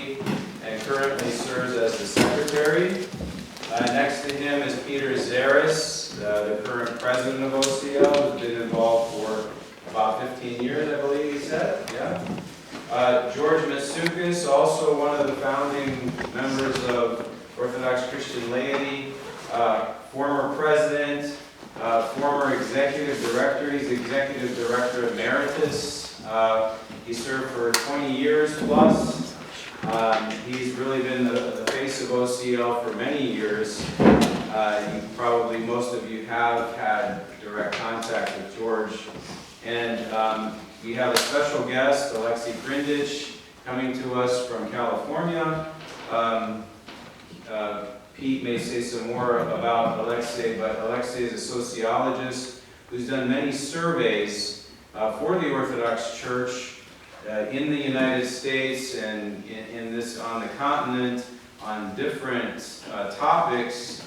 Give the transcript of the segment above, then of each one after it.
Laity and currently serves as the secretary. Next to him is Peter Zarras, the current president of OCL, who's been involved for about 15 years, I believe he said. Yeah. George Matsoukas, also one of the founding members of Orthodox Christian Laity, former president, former executive director. He's executive director Emeritus. He served for 20 years plus. He's really been the face of OCL for many years. Probably most of you have had direct contact with George. And we have a special guest, Alexei Krindatch, coming to us from California. Pete may say some more about Alexei, but Alexei is a sociologist who's done many surveys for the Orthodox Church in the United States and on the continent on different topics.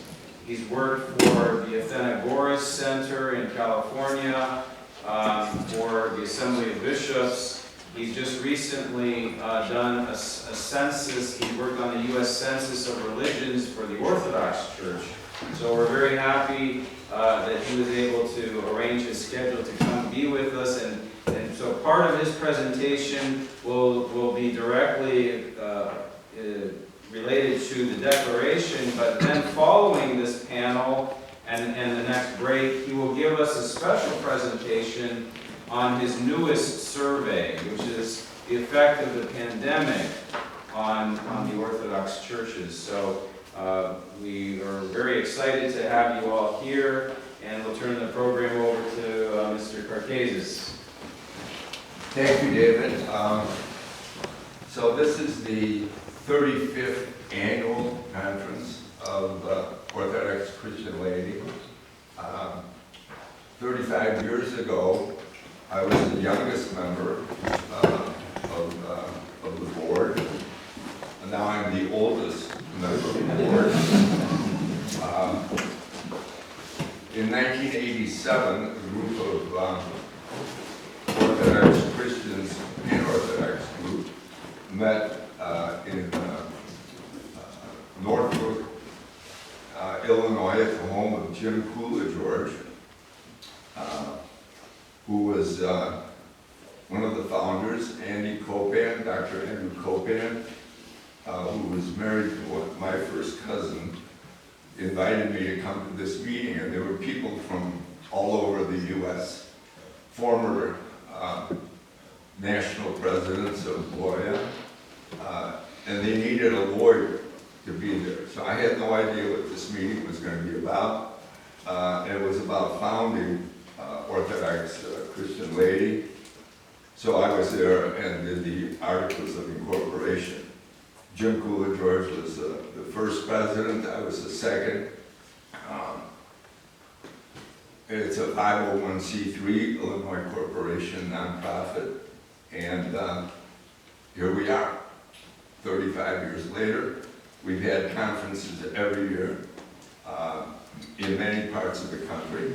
He's worked for the Athenagoras Center in California, for the Assembly of Bishops. He's just recently done a census. He worked on the U.S. Census of Religions for the Orthodox Church. So we're very happy that he was able to arrange his schedule to come be with us. And so part of his presentation will be directly related to the declaration, but then following this panel and the next break, he will give us a special presentation on his newest survey, which is the effect of the pandemic on the Orthodox churches. So we are very excited to have you all here, and we'll turn the program over to Mr. Karcazes. Thank you, David. So this is the 35th annual conference of Orthodox Christian Laity. 35 years ago, I was the youngest member of the board, and now I'm the oldest member of the board. In 1987, a group of Orthodox Christians, an Orthodox group, met in Northbrook, Illinois, at the home of Jim Coolidge, who was one of the founders, Andy Copan, Dr. Andrew Copan, who was married to my first cousin, invited me to come to this meeting, and there were people from all over the U.S., former national presidents of Loya, and they needed a lawyer to be there. So I had no idea what this meeting was going to be about. It was about founding Orthodox Christian Laity. So I was there and did the Articles of Incorporation. Jim Coolidge was the first president, I was the second. It's a 501c3 Illinois corporation, nonprofit, and here we are, 35 years later. We've had conferences every year in many parts of the country,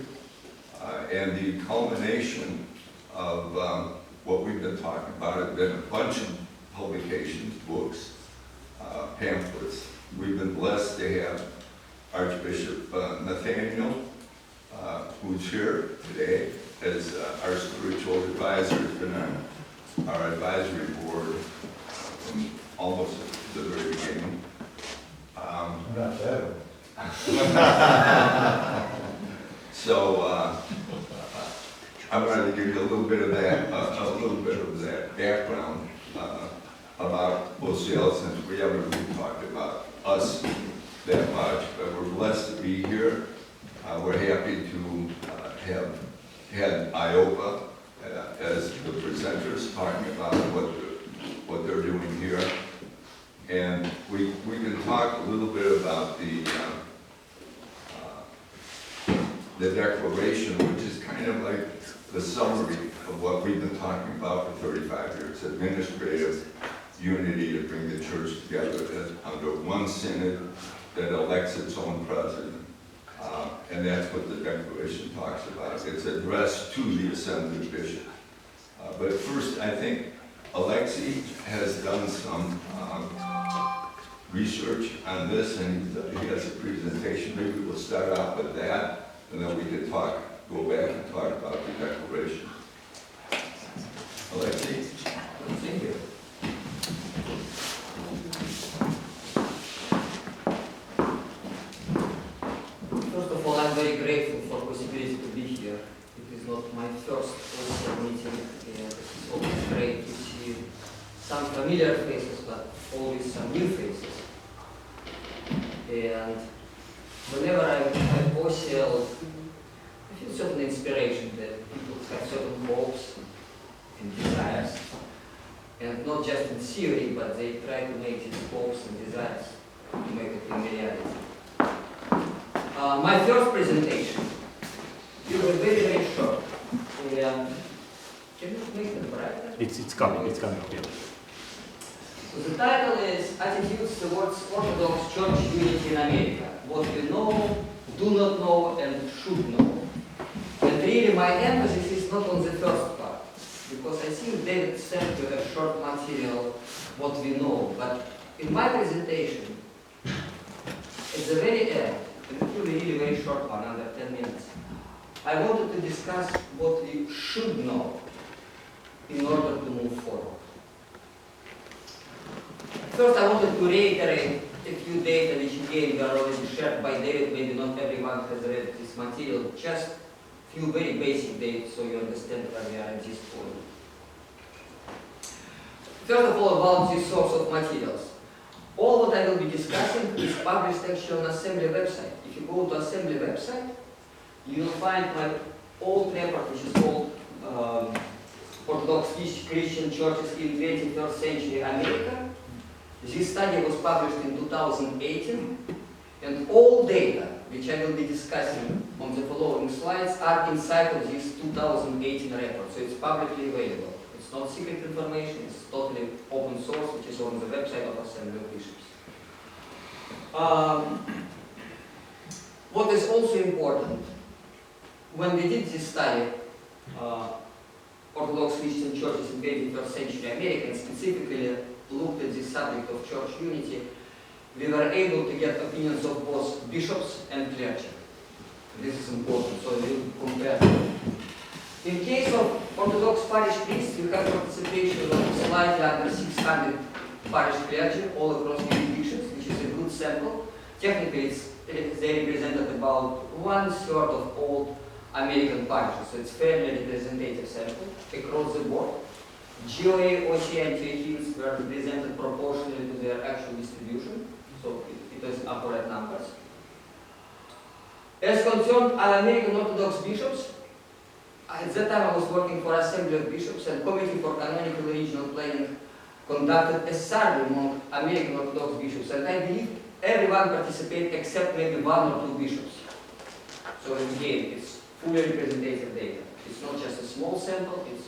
and the culmination of what we've been talking about has been a bunch of publications, books, pamphlets. We've been blessed to have Archbishop Nathaniel, who's here today as our spiritual advisor, has been on our advisory board from almost the very beginning. Not that. So I wanted to give you a little bit of that, background about OCL, since we haven't really talked about us that much, but we're blessed to be here. We're happy to have had IOPA as the presenters talking about what they're doing here. And we can talk a little bit about the declaration, which is kind of like the summary of what we've been talking about for 35 years, administrative unity to bring the church together under one synod that elects its own president. And that's what the declaration talks about. It's addressed to the Assembly of Bishops. But first, I think Alexei has done some research on this, and he has a presentation. Maybe we'll start out with that, and then we can go back and talk about the declaration. Alexei? Thank you. First of all, I'm very grateful for the possibility to be here. It is not my first OCL meeting, and it's always great to see some familiar faces, but always some new faces. And whenever I'm at OCL, I feel certain inspiration that people have certain hopes and desires, and not just in theory, but they try to make these hopes and desires to make it in reality. My first presentation, it was very, very short. And can you make it brighter? It's coming, yeah. So the title is Attitudes Towards Orthodox Church Unity in America. What we know, do not know, and should know. And really my emphasis is not on the first part, because I think David sent you a short material, what we know. But in my presentation, at the very end, and it will be really very short one, under 10 minutes, I wanted to discuss what we should know in order to move forward. First, I wanted to reiterate a few data which again were already shared by David. Maybe not everyone has read this material, just a few very basic data so you understand where we are at this point. First of all, about the source of materials. All what I will be discussing is published actually on Assembly website. If you go to Assembly website, you will find my old report, which is called Orthodox Christian Churches in 21st Century America. This study was published in 2018, and all data, which I will be discussing on the following slides, are inside of this 2018 report, so it's publicly available. It's not secret information, it's totally open source, which is on the website of Assembly of Bishops. What is also important, when we did this study, Orthodox Christian Churches in 21st Century America, and specifically looked at the subject of church unity, we were able to get opinions of both bishops and clergy. This is important, so we will compare them. In case of Orthodox parish priests, we have participation of slightly under 600 parish clergy all across the jurisdictions, which is a good sample. Technically, they represented about 1/3 of all American parishes, so it's fairly representative sample across the board. GOA, OCA, and TATs were represented proportionally to their actual distribution, so it was accurate numbers. As concerned American Orthodox bishops, at that time I was working for Assembly of Bishops, and Committee for Canonical Regional Planning conducted a survey among American Orthodox bishops, and I believe everyone participated except maybe 1 or 2 bishops. So again, it's fully representative data. It's not just a small sample, it's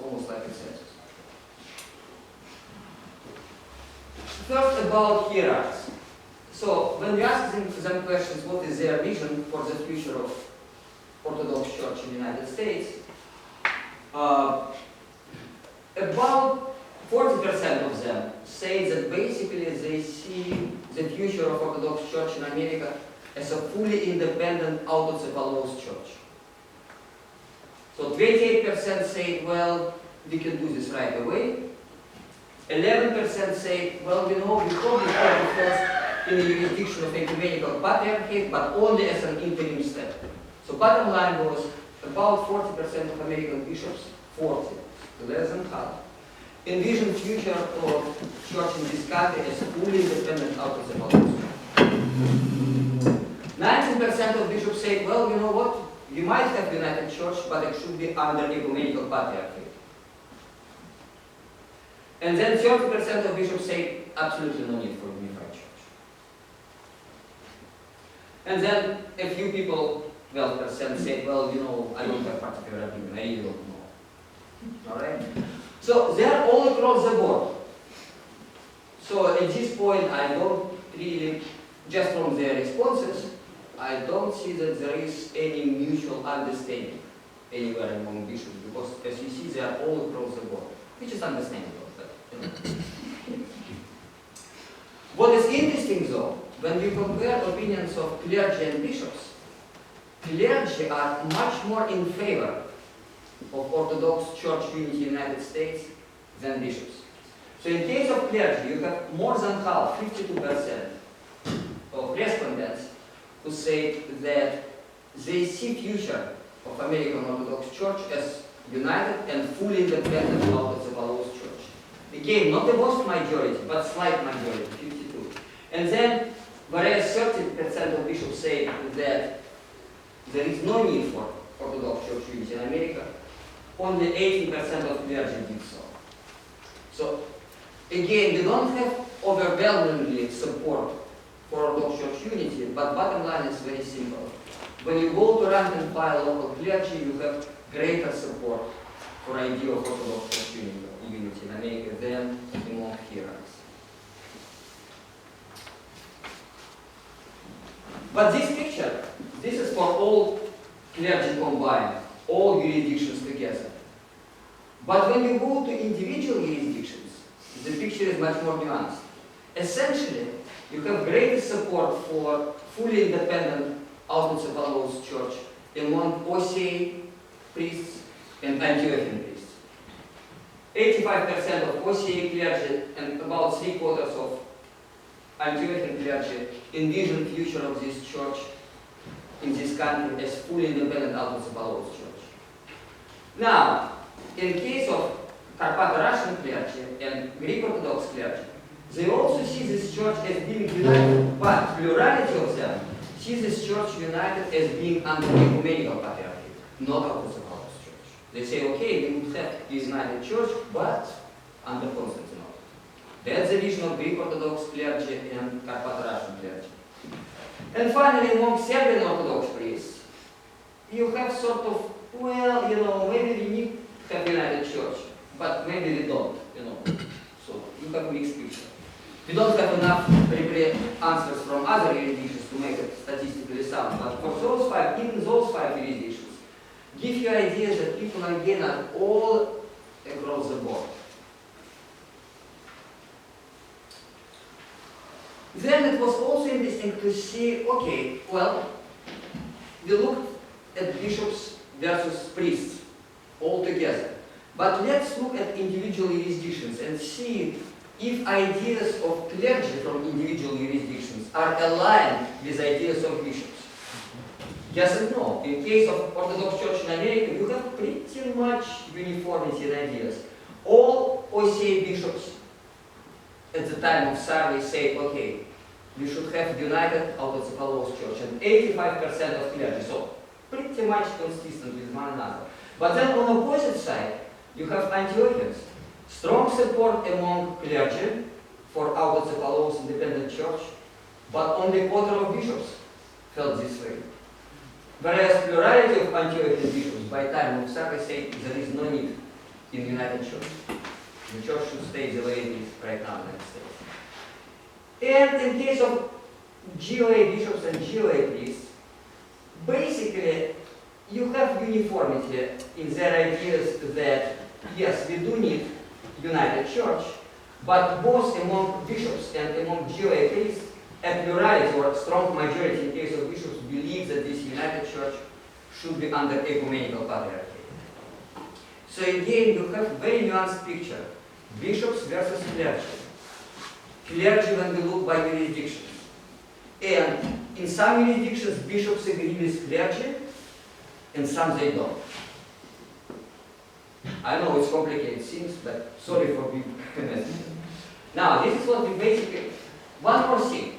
almost like a census. First, about hierarchies. So, when we ask them questions, what is their vision for the future of Orthodox Church in the United States, about 40% of them say that basically they see the future of Orthodox Church in America as a fully independent, autocephalous church. So 28% say, well, we can do this right away. 11% say, well, we know we probably have the first in the jurisdiction of ecumenical patriarchate, but only as an interim step. So bottom line was about 40% of American bishops, 40, less than half, envision future of church in this country as fully independent autocephalous. 19% of bishops say, well, you know what? You might have united church, but it should be under ecumenical patriarchate. And then 30% of bishops say absolutely no need for unified church. And then a few people, 12%, say, well, you know, I don't have particular opinion, I really don't know. Alright? So they are all across the board. So at this point, I don't really, just from their responses, I don't see that there is any mutual understanding anywhere among bishops, because as you see, they are all across the board, which is understandable. But, you know. What is interesting though, when we compare opinions of clergy and bishops, clergy are much more in favor of Orthodox Church unity in the United States than bishops. So in case of clergy, you have more than half, 52% of respondents who say that they see future of American Orthodox Church as united and fully independent out of the Apostolic Church. Again, not the most majority, but slight majority, 52. And then, whereas 30% of bishops say that there is no need for Orthodox Church unity in America, only 18% of clergy did so. So, again, we don't have overwhelmingly support for Orthodox Church unity, but bottom line is very simple. When you go to rank and file local clergy, you have greater support for idea of Orthodox Church unity in America than among hierarchs. But this picture, this is for all clergy combined, all jurisdictions together. But when you go to individual jurisdictions, the picture is much more nuanced. Essentially, you have greater support for fully independent Orthodox Church among OCA priests and Antiochian priests. 85% of OCA clergy and about 3/4 of Antiochian clergy envision the future of this church in this country as fully independent Orthodox Church. Now, in case of Carpath-Russian clergy and Greek Orthodox clergy, they also see this church as being united, but plurality of them see this church united as being under ecumenical patriarchy, not Orthodox Church. They say, okay, we would have a united church, but under Constantine. That's the vision of Greek Orthodox clergy and Carpath-Russian clergy. And finally, among Serbian Orthodox priests, you have sort of, well, you know, maybe we need to have united church, but maybe we don't, you know. So you have a mixed picture. We don't have enough prepared answers from other jurisdictions to make it statistically sound, but for those five, even those five jurisdictions, give you ideas that people again are all across the board. Then it was also interesting to see, okay, well, we looked at bishops versus priests all together. But let's look at individual jurisdictions and see if ideas of clergy from individual jurisdictions are aligned with ideas of bishops. Yes and no. In case of Orthodox Church in America, you have pretty much uniformity in ideas. All OCA bishops at the time of survey say, okay, we should have united Orthodox Church, and 85% of clergy, so pretty much consistent with one another. But then on the opposite side, you have Antiochians. Strong support among clergy for Orthodox independent church, but only a quarter of bishops felt this way. Whereas plurality of Antiochian bishops by time of survey say there is no need in the United Church. The church should stay the way it is right now in the United States. And in case of GOA bishops and GOA priests, basically you have uniformity in their ideas that yes, we do need united church, but both among bishops and among GOA priests, a plurality or strong majority in case of bishops believe that this united church should be under ecumenical patriarchy. So again, you have a very nuanced picture. Bishops versus clergy. Clergy when we look by jurisdictions. And in some jurisdictions, bishops agree with clergy, and some they don't. I know it's complicated things, but sorry for being messy. Now, this is what we basically, one more thing.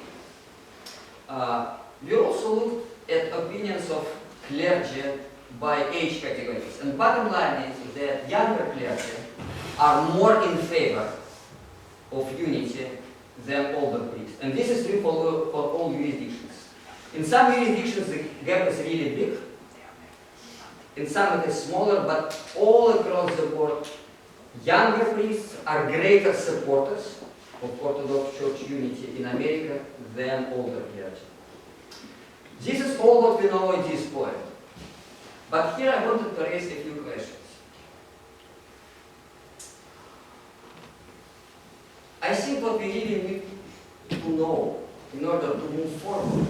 We also looked at opinions of clergy by age categories. And bottom line is that younger clergy are more in favor of unity than older priests. And this is true for all jurisdictions. In some jurisdictions, the gap is really big. In some it is smaller, but all across the board, younger priests are greater supporters of Orthodox Church unity in America than older clergy. This is all what we know at this point. But here I wanted to raise a few questions. I think what we really need to know in order to move forward.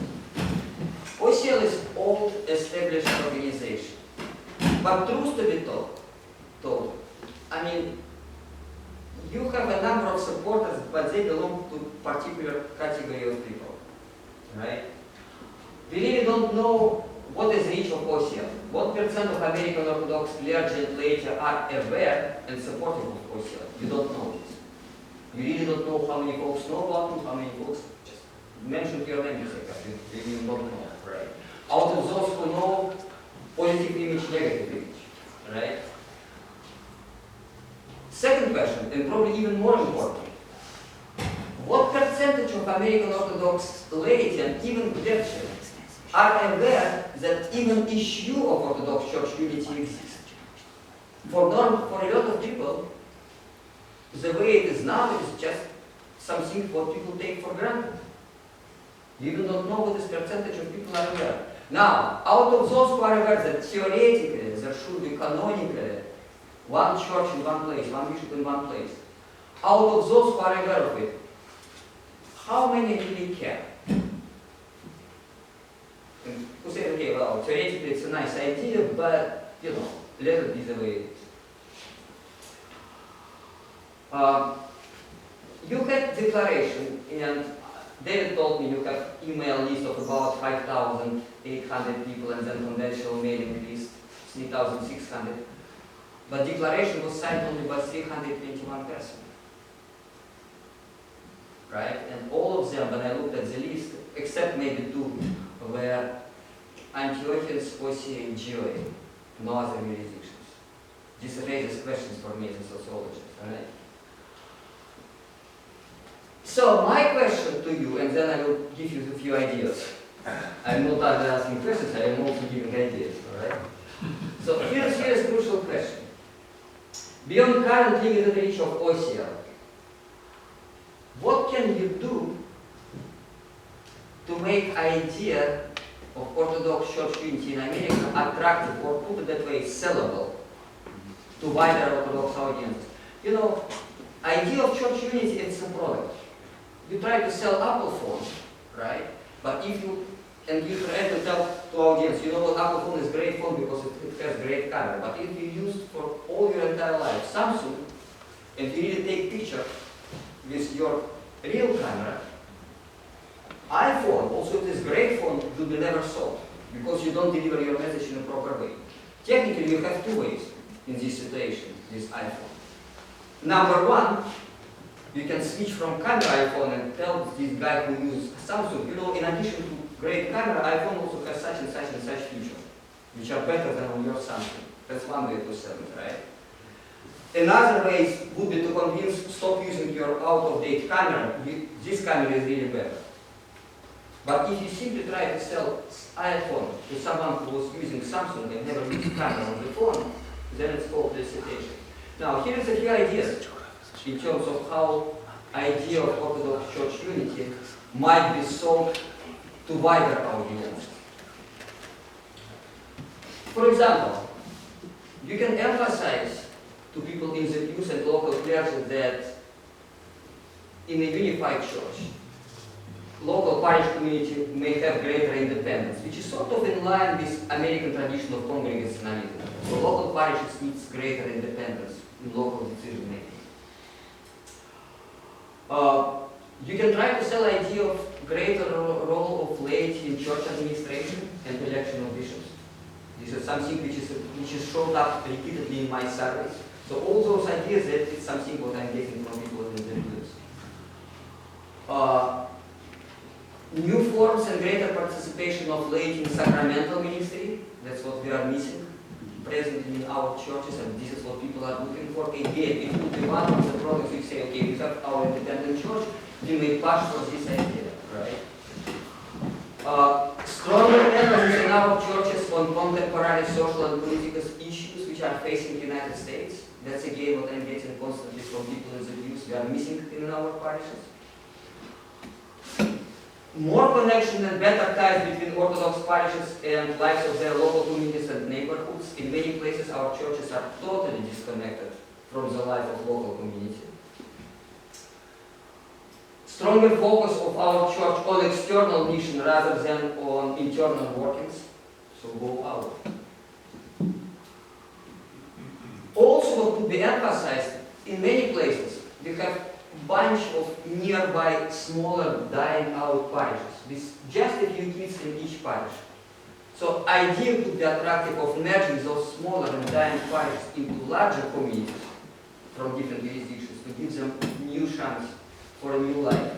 OCL is old, established organization. But truth to be told, I mean, you have a number of supporters, but they belong to particular category of people, right? We really don't know what is the reach of OCL. What percent of American Orthodox clergy and laity are aware and supportive of OCL? You don't know this. You really don't know how many folks know about it, how many folks just mention your name, you don't know, right? Out of those who know, positive image, negative image, right? Second question, and probably even more important, what percentage of American Orthodox laity and even clergy are aware that even issue of Orthodox Church unity exists? For a lot of people, the way it is now is just something what people take for granted. You even don't know what this percentage of people are aware. Now, out of those who are aware that theoretically there should be canonically one church in one place, one bishop in one place, out of those who are aware of it, how many really care? And who say, okay, well, theoretically it's a nice idea, but, you know, let it be the way it is. You had declaration, and David told me you have email list of about 5,800 people and then conventional mailing list 3,600. But declaration was signed only by 321 persons. Right? And all of them, when I looked at the list, except maybe two, were Antiochians, OCA, GOA, no other jurisdictions. This raises questions for me as a sociologist. Right? So my question to you, and then I will give you a few ideas. I'm not only asking questions, I am also giving ideas, alright? So here's a crucial question. Beyond current limited reach of OCL, what can you do to make idea of Orthodox Church unity in America attractive, or put it that way, sellable to wider Orthodox audiences? You know, idea of church unity, it's a product. You try to sell Apple phone, right? But if you try to tell to audience, you know what, Apple phone is a great phone because it has great camera. But if you use for all your entire life Samsung, and you really take picture with your real camera, iPhone, also it is great phone, will be never sold because you don't deliver your message in a proper way. Technically, you have two ways in this situation, this iPhone. Number one, you can switch from camera iPhone and tell this guy who uses Samsung, you know, in addition to great camera, iPhone also has such and such and such features, which are better than on your Samsung. That's one way to sell it, right? Another way would be to convince, stop using your out-of-date camera, this camera is really better. But if you simply try to sell iPhone to someone who was using Samsung and never used camera on the phone, then it's called solicitation. Now, here is a few ideas in terms of how idea of Orthodox Church unity might be sold to wider audience. For example, you can emphasize to people in the pews and local clergy that in a unified church, local parish community may have greater independence, which is sort of in line with American tradition of congregationalism. So local parishes needs greater independence in local decision making. You can try to sell idea of greater role of laity in church administration and election of bishops. This is something which is showed up repeatedly in my surveys. So all those ideas, that it's something what I'm getting from people in the reviews. New forms and greater participation of laity in sacramental ministry. That's what we are missing presently in our churches, and this is what people are looking for. Again, it would be one of the problems. We say, okay, we have our independent church, we may push for this idea, right? Stronger emphasis in our churches on contemporary social and political issues which are facing the United States. That's again what I'm getting constantly from people in the views we are missing in our parishes. More connection and better ties between Orthodox parishes and lives of their local communities and neighborhoods. In many places, our churches are totally disconnected from the life of local community. Stronger focus of our church on external mission rather than on internal workings. So go out. Also, what could be emphasized, in many places, we have a bunch of nearby smaller dying out parishes with just a few kids in each parish. So idea could be attractive of merging those smaller and dying parishes into larger communities from different jurisdictions to give them new chance for a new life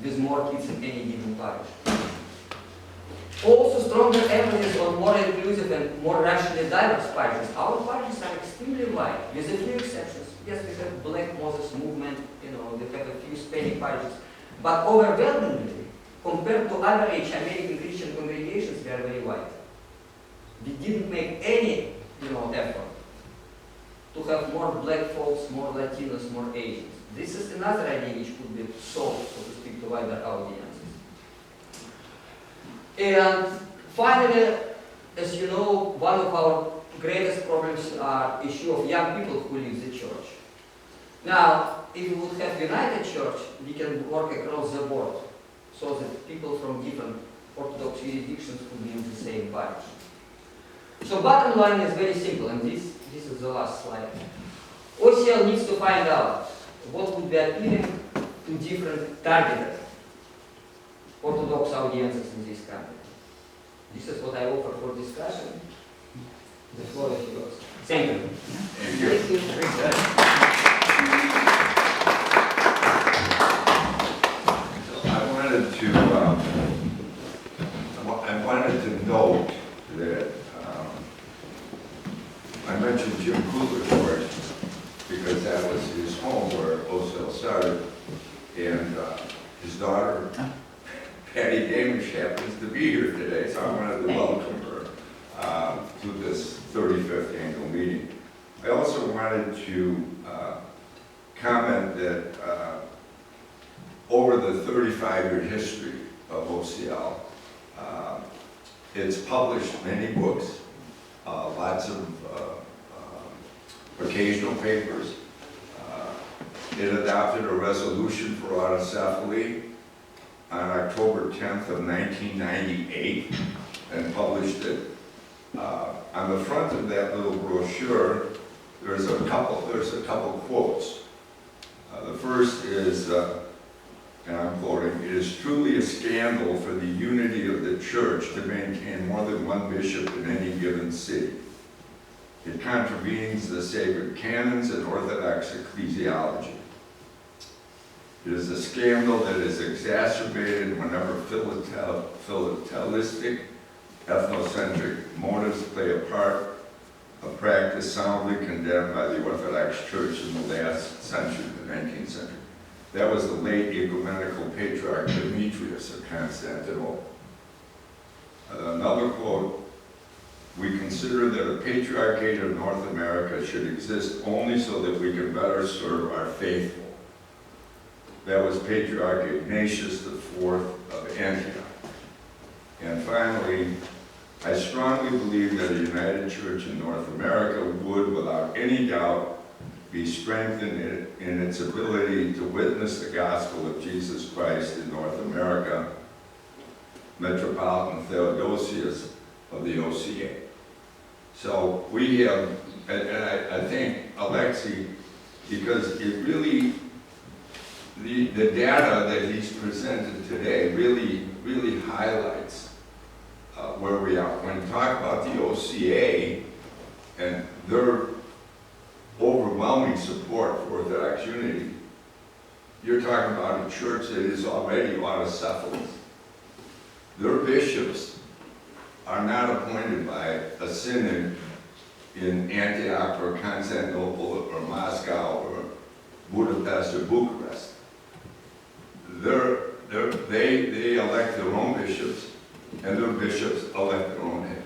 with more kids in any given parish. Also stronger emphasis on more inclusive and more racially diverse parishes. Our parishes are extremely wide, with a few exceptions. Yes, we have Black Moses movement, we have a few Hispanic parishes, but overwhelmingly, compared to average American Christian congregations, we are very wide. We didn't make any, effort to have more Black folks, more Latinos, more Asians. This is another idea which could be sold, so to speak, to wider audiences. And finally, as you know, one of our greatest problems are issue of young people who leave the church. Now, if we would have united church, we can work across the board, so that people from different Orthodox jurisdictions could be in the same parish. So bottom line is very simple, and this is the last slide. OCL needs to find out what would be appealing to different targeted Orthodox audiences in this country. This is what I offer for discussion. The floor is yours. Thank you. Thank you. Thank you. I wanted to note that I mentioned Jim Kugler's work because that was his home where OCL started, and his daughter, Patty Damish, happens to be here today, so I wanted to welcome her to this 35th annual meeting. I also wanted to comment that over the 35-year history of OCL, it's published many books, lots of occasional papers. It adopted a resolution for autocephaly on October 10th of 1998 and published it. On the front of that little brochure, there's a couple quotes. The first is, and I'm quoting, "It is truly a scandal for the unity of the church to maintain more than one bishop in any given city. It contravenes the sacred canons and Orthodox ecclesiology. It is a scandal that is exacerbated whenever philatalistic, ethnocentric motives play a part, a practice soundly condemned by the Orthodox Church in the last century, the 19th century." That was the late ecumenical patriarch Emeritus of Constantine. Another quote, "We consider that a patriarchate of North America should exist only so that we can better serve our faithful." That was Patriarch Ignatius IV of Antioch. And finally, "I strongly believe that a united church in North America would, without any doubt, be strengthened in its ability to witness the gospel of Jesus Christ in North America." Metropolitan Theodosius of the OCA. So we have, and I thank Alexei, because it really, the data that he's presented today really highlights where we are. When you talk about the OCA and their overwhelming support for Orthodox unity, you're talking about a church that is already autocephalous. Their bishops are not appointed by a synod in Antioch or Constantinople or Moscow or Budapest or Bucharest. They elect their own bishops, and their bishops elect their own head.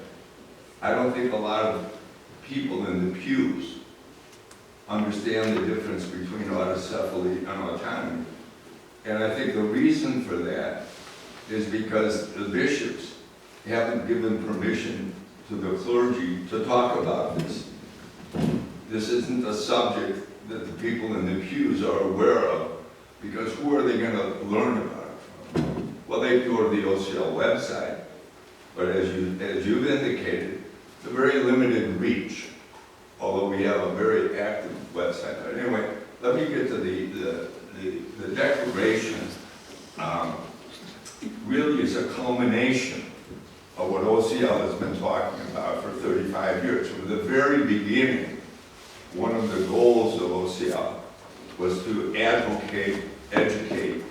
I don't think a lot of people in the pews understand the difference between autocephaly and autonomy. And I think the reason for that is because the bishops haven't given permission to the clergy to talk about this. This isn't a subject that the people in the pews are aware of, Because who are they going to learn about it from? Well, they go to the OCL website, but as you've indicated, it's a very limited reach, although we have a very active website. But anyway, let me get to the declaration. Really is a culmination of what OCL has been talking about for 35 years. From the very beginning, one of the goals of OCL was to educate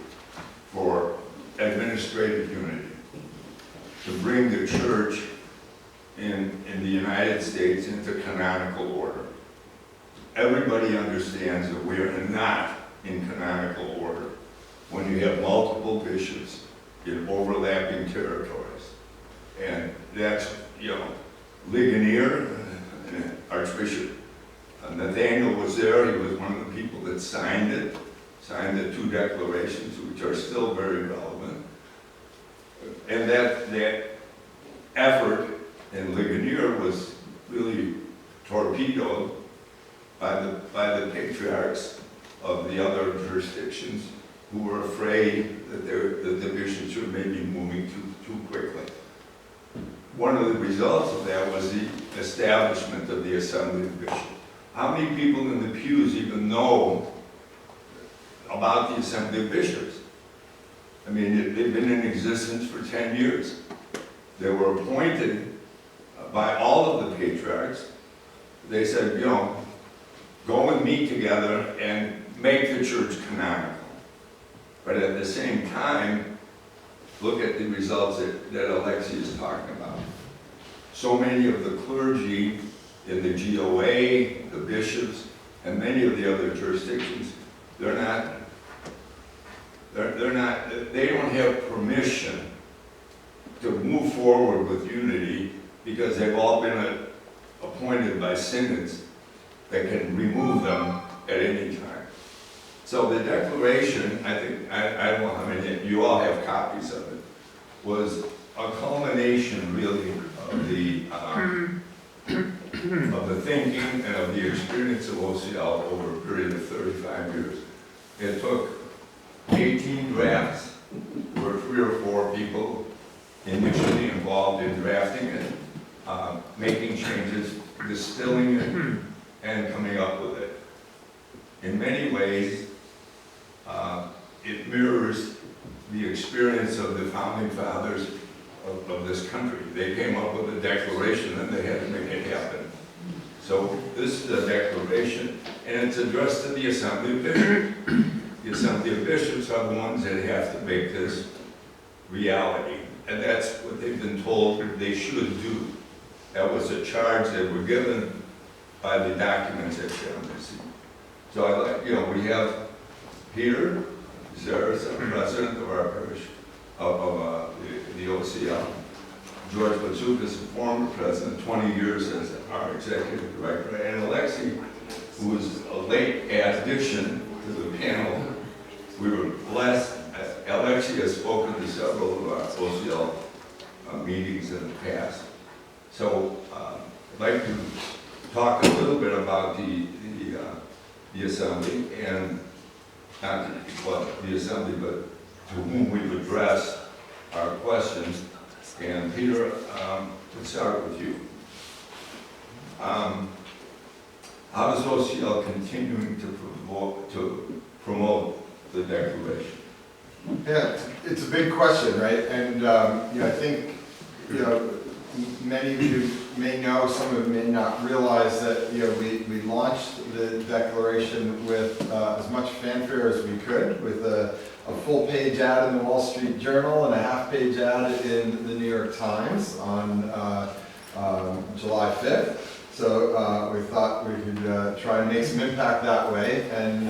for administrative unity, to bring the church in the United States into canonical order. Everybody understands that we are not in canonical order when you have multiple bishops in overlapping territories. And that's, Ligonier, Archbishop Nathaniel was there. He was one of the people that signed the two declarations, which are still very relevant. And that effort in Ligonier was really torpedoed by the patriarchs of the other jurisdictions who were afraid that the bishops were maybe moving too quickly. One of the results of that was the establishment of the Assembly of Bishops. How many people in the pews even know about the Assembly of Bishops? I mean, they've been in existence for 10 years. They were appointed by all of the patriarchs. They said, go and meet together and make the church canonical. But at the same time, look at the results that Alexei is talking about. So many of the clergy in the GOA, the bishops, and many of the other jurisdictions, they don't have permission to move forward with unity because they've all been appointed by synods that can remove them at any time. So the declaration, I don't know how many, you all have copies of it, was a culmination really of the thinking and of the experience of OCL over a period of 35 years. It took 18 drafts. There were 3 or 4 people initially involved in drafting it, making changes, distilling it, and coming up with it. In many ways, it mirrors the experience of the founding fathers of this country. They came up with a declaration and they had to make it happen. So this is a declaration, and it's addressed to the Assembly of Bishops. The Assembly of Bishops are the ones that have to make this reality, and that's what they've been told they should do. That was a charge that were given by the documents at Emeritus. So we have Peter Zarras, president of our parish, of the OCL. George Matsoukas, former president, 20 years as our executive director, and Alexei, who was a late addition to the panel. We were blessed. Alexei has spoken to several of our OCL meetings in the past. So I'd like to talk a little bit about the Assembly, and not the Assembly, but to whom we've addressed our questions. And Peter, let's start with you. How is OCL continuing to promote the Declaration? Yeah, it's a big question, right? And I think many of you may know, some of you may not realize that we launched the Declaration with as much fanfare as we could, with a full-page ad in the Wall Street Journal and a half-page ad in the New York Times on July 5th. So we thought we could try and make some impact that way, and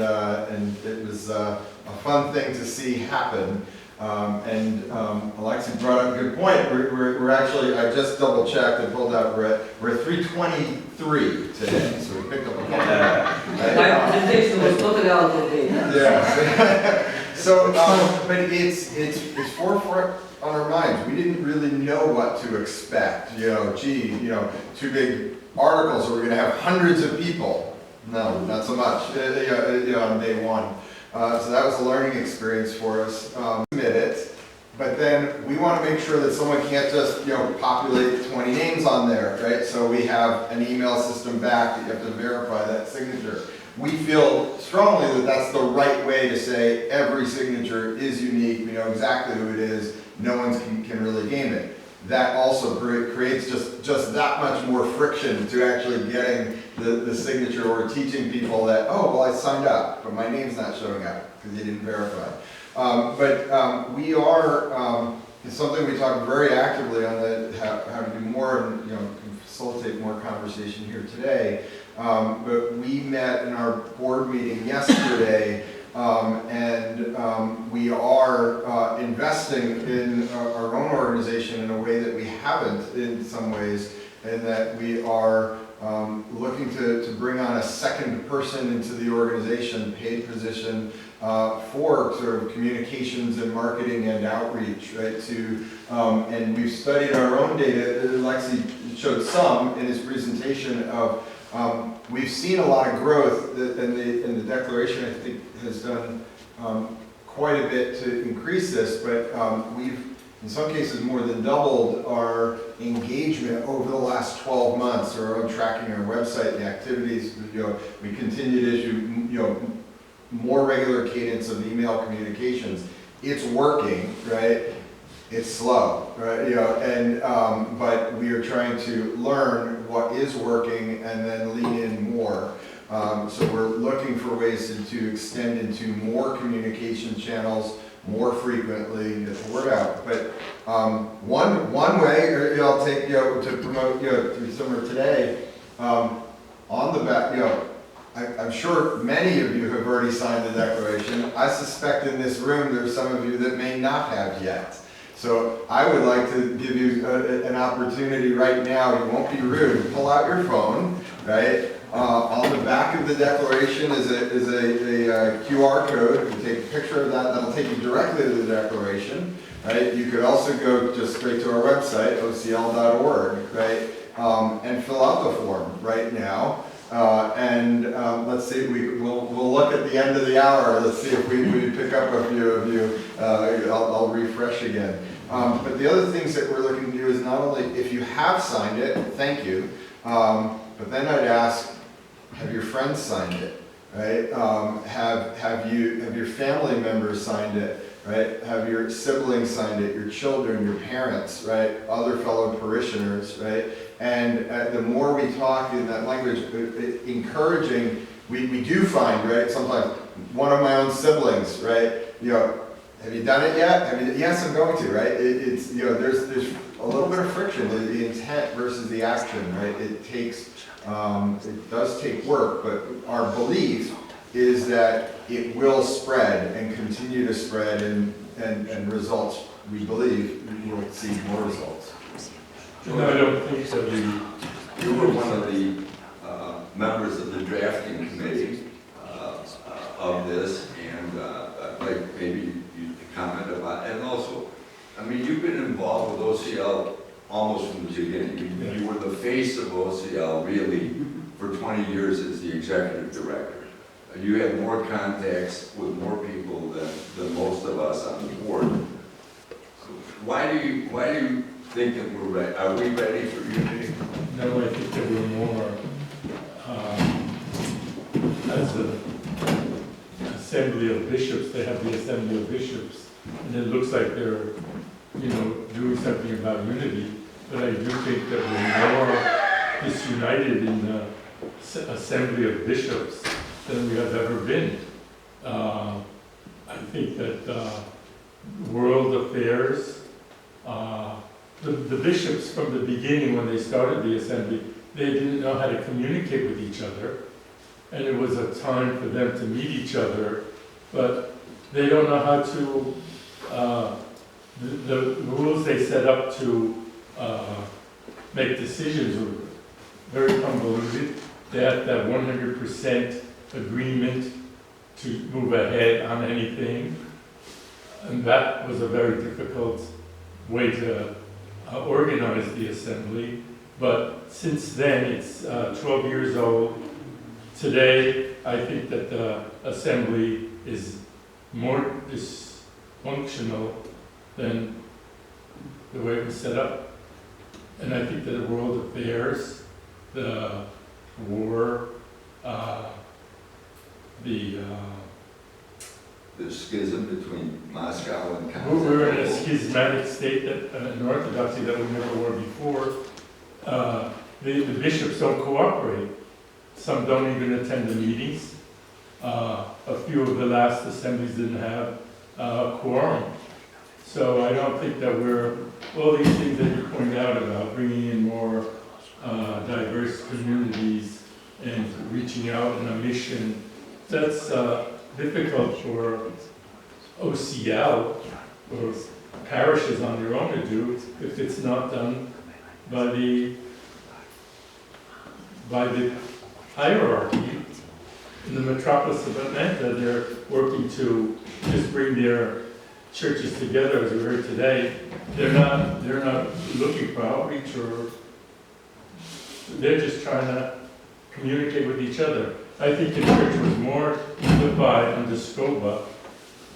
it was a fun thing to see happen. Alexei brought up a good point. We're actually, I just double-checked and pulled out, we're at 323 today, so we picked up a point. My presentation was totally out of date. Yeah. So, but it's forefront on our minds. We didn't really know what to expect. 2 big articles, are we going to have hundreds of people? No, not so much on day one. So that was a learning experience for us. Submit it, but then we want to make sure that someone can't just, populate 20 names on there, right? So we have an email system back that you have to verify that signature. We feel strongly that that's the right way to say every signature is unique, we know exactly who it is, no one can really game it. That also creates just that much more friction to actually getting the signature, or teaching people that, oh, well, I signed up, but my name's not showing up because you didn't verify. But we are, it's something we talk very actively on how to do more and facilitate more conversation here today. But we met in our board meeting yesterday, and we are investing in our own organization in a way that we haven't in some ways, and that we are looking to bring on a second person into the organization, paid position, for sort of communications and marketing and outreach, right? And we've studied our own data. Alexei showed some in his presentation of we've seen a lot of growth, and the declaration, I think, has done quite a bit to increase this, but we've in some cases more than doubled our engagement over the last 12 months, or on tracking our website, the activities. We continue to issue more regular cadence of email communications. It's working, right? It's slow, right? But we are trying to learn what is working and then lean in more. So we're looking for ways to extend into more communication channels more frequently, get the word out. But one way, I'll take to promote through summer today. On the back, I'm sure many of you have already signed the declaration. I suspect in this room there's some of you that may not have yet. So I would like to give you an opportunity right now. You won't be rude. Pull out your phone, right? On the back of the declaration is a QR code. You take a picture of that. That'll take you directly to the declaration, right? You could also go just straight to our website, ocl.org, right? And fill out the form right now. Let's see, we'll look at the end of the hour. Let's see if we pick up a few of you. I'll refresh again. But the other things that we're looking to do is not only, if you have signed it, thank you. But then I'd ask, have your friends signed it, right? Have your family members signed it, right? Have your siblings signed it, your children, your parents, right? Other fellow parishioners, right? And the more we talk in that language, encouraging, we do find, right? Sometimes one of my own siblings, right? Have you done it yet? Yes, I'm going to, right? It's there's a little bit of friction, the intent versus the action, right? It does take work, but our belief is that it will spread and continue to spread, and results, we believe, we will see more results. No, I don't think so. You were one of the members of the drafting committee of this, and I'd like maybe you to comment about it. And also, you've been involved with OCL almost from the beginning. You were the face of OCL, really, for 20 years as the executive director. You have more contacts with more people than most of us on the board. So why do you think that we're ready? Are we ready for unity? No, I think that we're more as an assembly of bishops. They have the assembly of bishops, and it looks like they're, doing something about unity. But I do think that we're more disunited in the assembly of bishops than we have ever been. I think that world affairs, the bishops from the beginning, when they started the assembly, they didn't know how to communicate with each other, and it was a time for them to meet each other, but they don't know how to, the rules they set up to make decisions were very convoluted. They had to have 100% agreement to move ahead on anything, and that was a very difficult way to organize the assembly. But since then, it's 12 years old. Today, I think that the assembly is more dysfunctional than the way it was set up. And I think that the world affairs, the war, The schism between Moscow and we're in a Constantine. schismatic state that, in Orthodoxy that we never were before. The bishops don't cooperate. Some don't even attend the meetings. A few of the last assemblies didn't have quorum. So I don't think that all these things that you point out about bringing in more diverse communities and reaching out in a mission, that's difficult for OCL or parishes on their own to do if it's not done by the hierarchy. In the metropolis of Atlanta, they're working to just bring their churches together, as we heard today. They're not looking for outreach, or they're just trying to communicate with each other. I think the church was more unified under Scoba,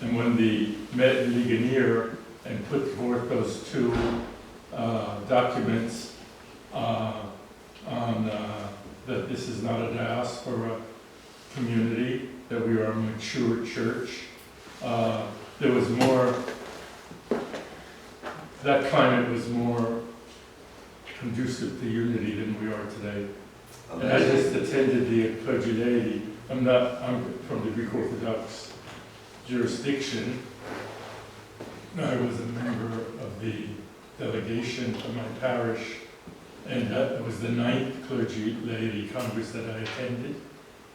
and when they met in Ligonier and put forth those two documents on that this is not a diaspora community, that we are a mature church. There was more, that climate was more conducive to unity than we are today. And I just attended the Pledge of Laity. I'm from the Greek Orthodox jurisdiction. I was a member of the delegation of my parish, and that was the 9th Clergy Laity Congress that I attended.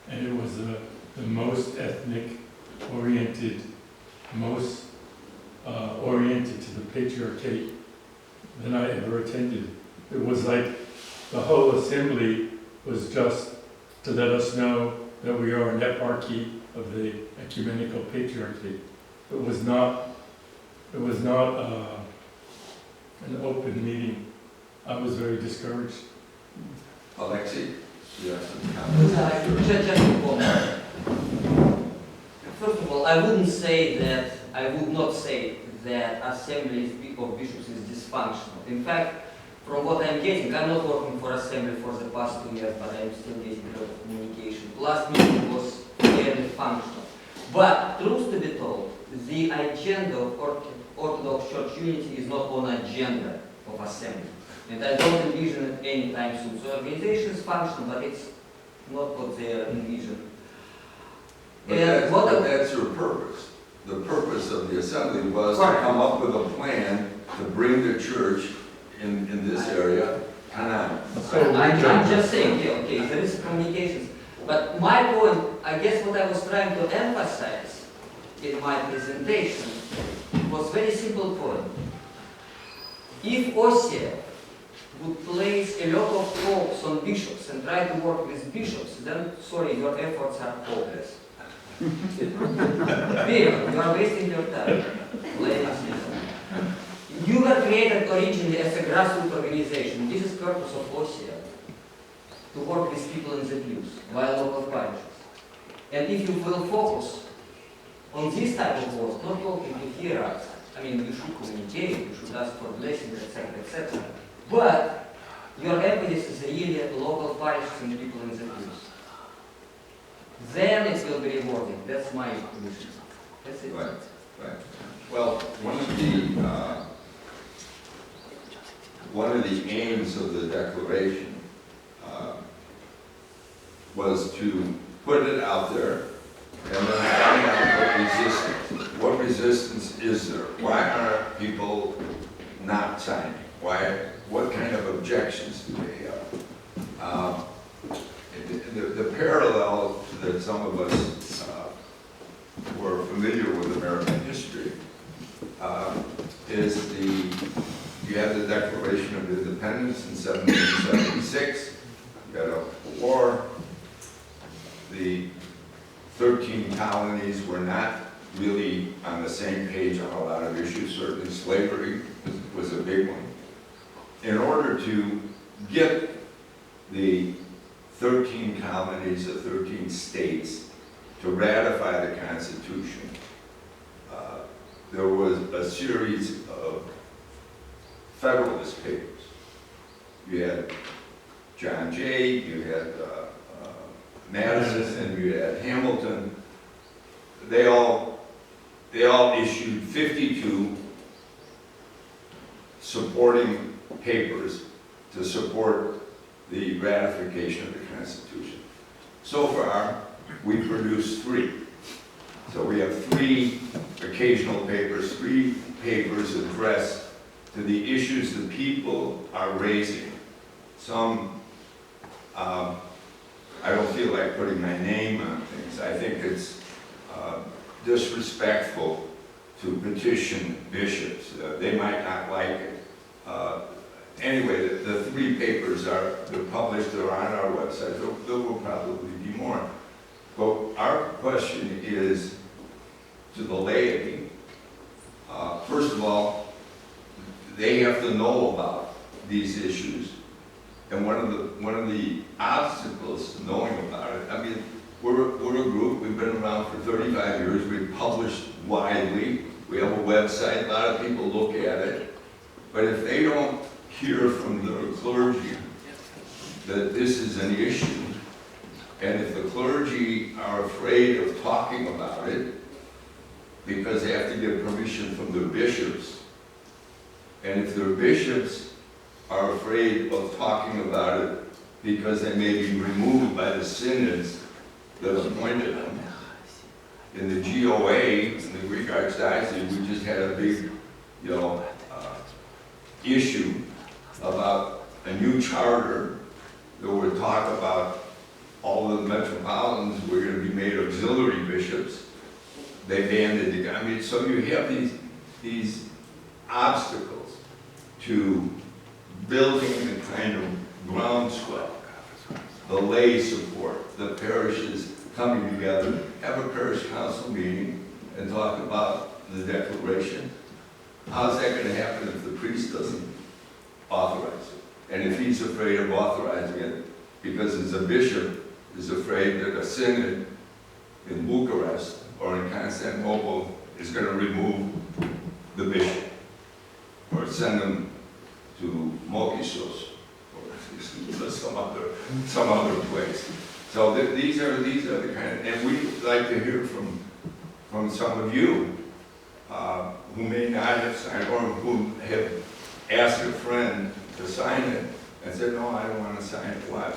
And it was the most ethnic-oriented, most oriented to the patriarchate than I ever attended. It was like the whole assembly was just to let us know that we are an eparchy of the ecumenical patriarchate. It was not an open meeting. I was very discouraged. Alexei, you have some comments? Just a comment. First of all, I would not say that assemblies of bishops is dysfunctional. In fact, from what I'm getting, I'm not working for assembly for the past 2 years, but I'm still getting a lot of communication. Last meeting was fairly functional. But truth to be told, the agenda of Orthodox Church unity is not on agenda of assembly. And I don't envision it anytime soon. So organization is functional, but it's not what they envision. But that's your purpose. The purpose of the assembly was to come up with a plan to bring the church in this area on. So I'm just saying, yeah, okay, there is communications. But my point, I guess what I was trying to emphasize in my presentation was very simple point. If OCL would place a lot of focus on bishops and try to work with bishops, then, sorry, your efforts are hopeless. Period. You are wasting your time. Ladies and gentlemen. You were created originally as a grassroots organization. This is the purpose of OCL, to work with people in the pews, via local parishes. And if you will focus on this type of work, not talking to hierarchs, I mean, you should communicate, you should ask for blessings, etc., etc. But your emphasis is really at local parishes and people in the pews. Then it will be rewarding. That's my position. That's it. Right. Well, one of the aims of the declaration was to put it out there and then find out what resistance is there. Why are people not signing? What kind of objections do they have? The parallel that some of us who are familiar with American history is you have the Declaration of Independence in 1776, you had a war, the 13 colonies were not really on the same page on a lot of issues. Certainly slavery was a big one. In order to get the 13 colonies, the 13 states, to ratify the Constitution, there was a series of Federalist papers. You had John Jay, you had Madison, and you had Hamilton. They all issued 52 supporting papers to support the ratification of the Constitution. So far, we produced 3. So we have 3 occasional papers, 3 papers addressed to the issues the people are raising. Some, I don't feel like putting my name on things. I think it's disrespectful to petition bishops. They might not like it. Anyway, the 3 papers they're published, they're on our website. There will probably be more. But our question is to the laity. First of all, they have to know about these issues. And one of the obstacles to knowing about it, I mean, we're a group, we've been around for 35 years, we've published widely, we have a website, a lot of people look at it. But if they don't hear from the clergy that this is an issue, and if the clergy are afraid of talking about it because they have to get permission from their bishops, and if their bishops are afraid of talking about it because they may be removed by the synods that appointed them. In the GOA, in the Greek Archdiocese, we just had a big, issue about a new charter that would talk about all the metropolitans were going to be made auxiliary bishops. They banded together. I mean, so you have these obstacles to building the kind of groundswell, the lay support, the parishes coming together, have a parish council meeting and talk about the declaration. How's that going to happen if the priest doesn't authorize it? And if he's afraid of authorizing it because as a bishop is afraid that a synod in Bucharest or in Constantinople is going to remove the bishop or send them to Mokisos or some other place. So these are the kind of, and we'd like to hear from some of you who may not have signed or who have asked a friend to sign it and said, no, I don't want to sign it. Why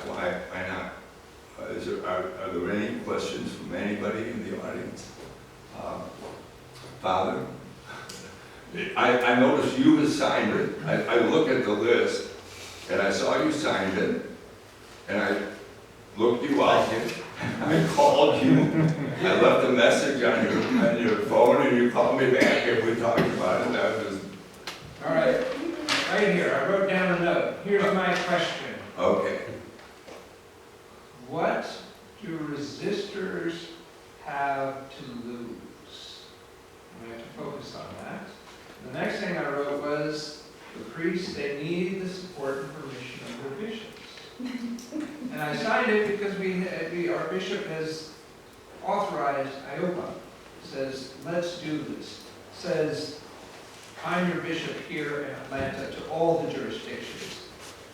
not? Are there any questions from anybody in the audience? Father? I noticed you had signed it. I looked at the list and I saw you signed it and I looked you up. I called you. I left a message on your phone and you called me back and we talked about it. That was... All right, right here, I wrote down a note. Here's my question. Okay. What do resistors have to lose? We have to focus on that. The next thing I wrote was, the priests, they need the support and permission of their bishops. And I signed it because our bishop has authorized IOPA. Says, let's do this. Says, I'm your bishop here in Atlanta to all the jurisdictions.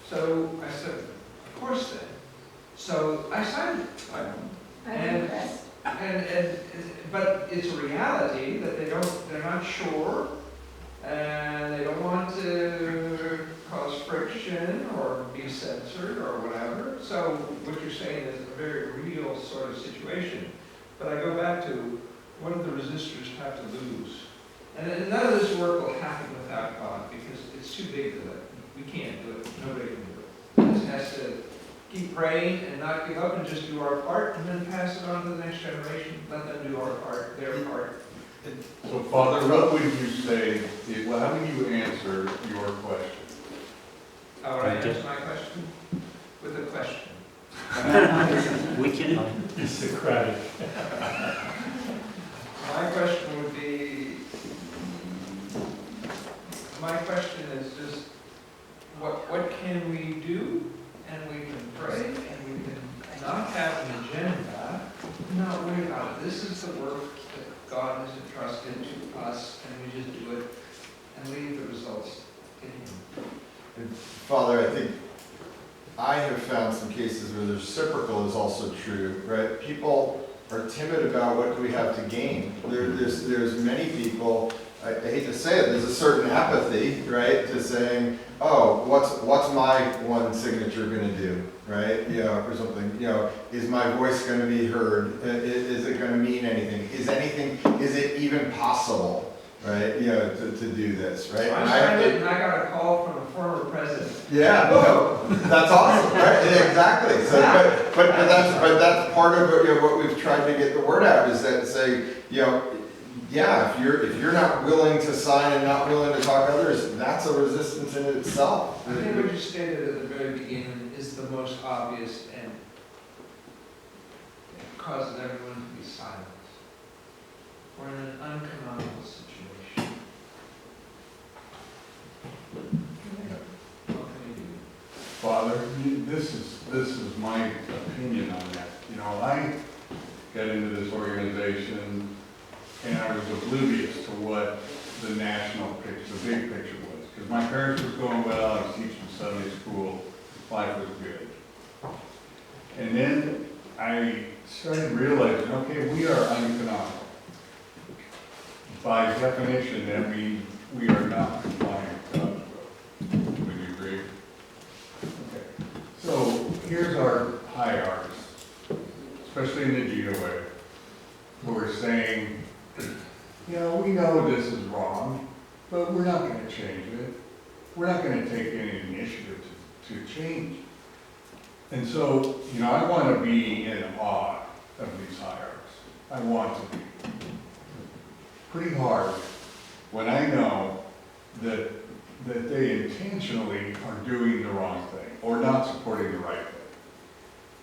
So I said, of course then. So I signed it. But it's a reality that they're not sure, and they don't want to cause friction or be censored or whatever. So what you're saying is a very real sort of situation. But I go back to, what do the resistors have to lose? And none of this work will happen without God, because it's too big to let. We can't do it. Nobody can do it. We just has to keep praying and not give up and just do our part and then pass it on to the next generation. Let them do our part, their part. So, Father, what would you say, how would you answer your question? All right, answer my question with a question. We can. Socratic. My question would be, my question is just, what can we do? And we can pray, and we can not have an agenda, not worry about work that God has entrusted to us, and we just do it and leave the results to Him. And Father, I think I have found some cases where the reciprocal is also true, right? People are timid about what do we have to gain. There's many people, I hate to say it, there's a certain apathy, right, to saying, oh, what's my one signature going to do, right? You know, or something. You know, is my voice going to be heard? Is it going to mean anything? Is it even possible, right? You know, to do this, right? I signed it, and I got a call from a former president. Yeah, no, that's awesome, right? Yeah, exactly. So, but that's part of what we've tried to get the word out is that say, you know, yeah, if you're not willing to sign and not willing to talk to others, that's a resistance in itself. I think what you stated at the very beginning is the most obvious, and it causes everyone to be silent. We're in an uncanonical situation. What can we do? Father, this is my opinion on that. You know, I got into this organization and I was oblivious to what the national picture, the big picture was. Because my parents was going well, I was teaching Sunday school, life was good. And then I started realizing, okay, we are uncanonical. By definition, that means we are not complying with God's will. Would you agree? Okay. So here's our hierarchs, especially in the GOA, who are saying, you know, we know this is wrong, but we're not going to change it. We're not going to take any initiative to change. And so, you know, I want to be in awe of these hierarchs. I want to be. Pretty hard when I know that they intentionally are doing the wrong thing or not supporting the right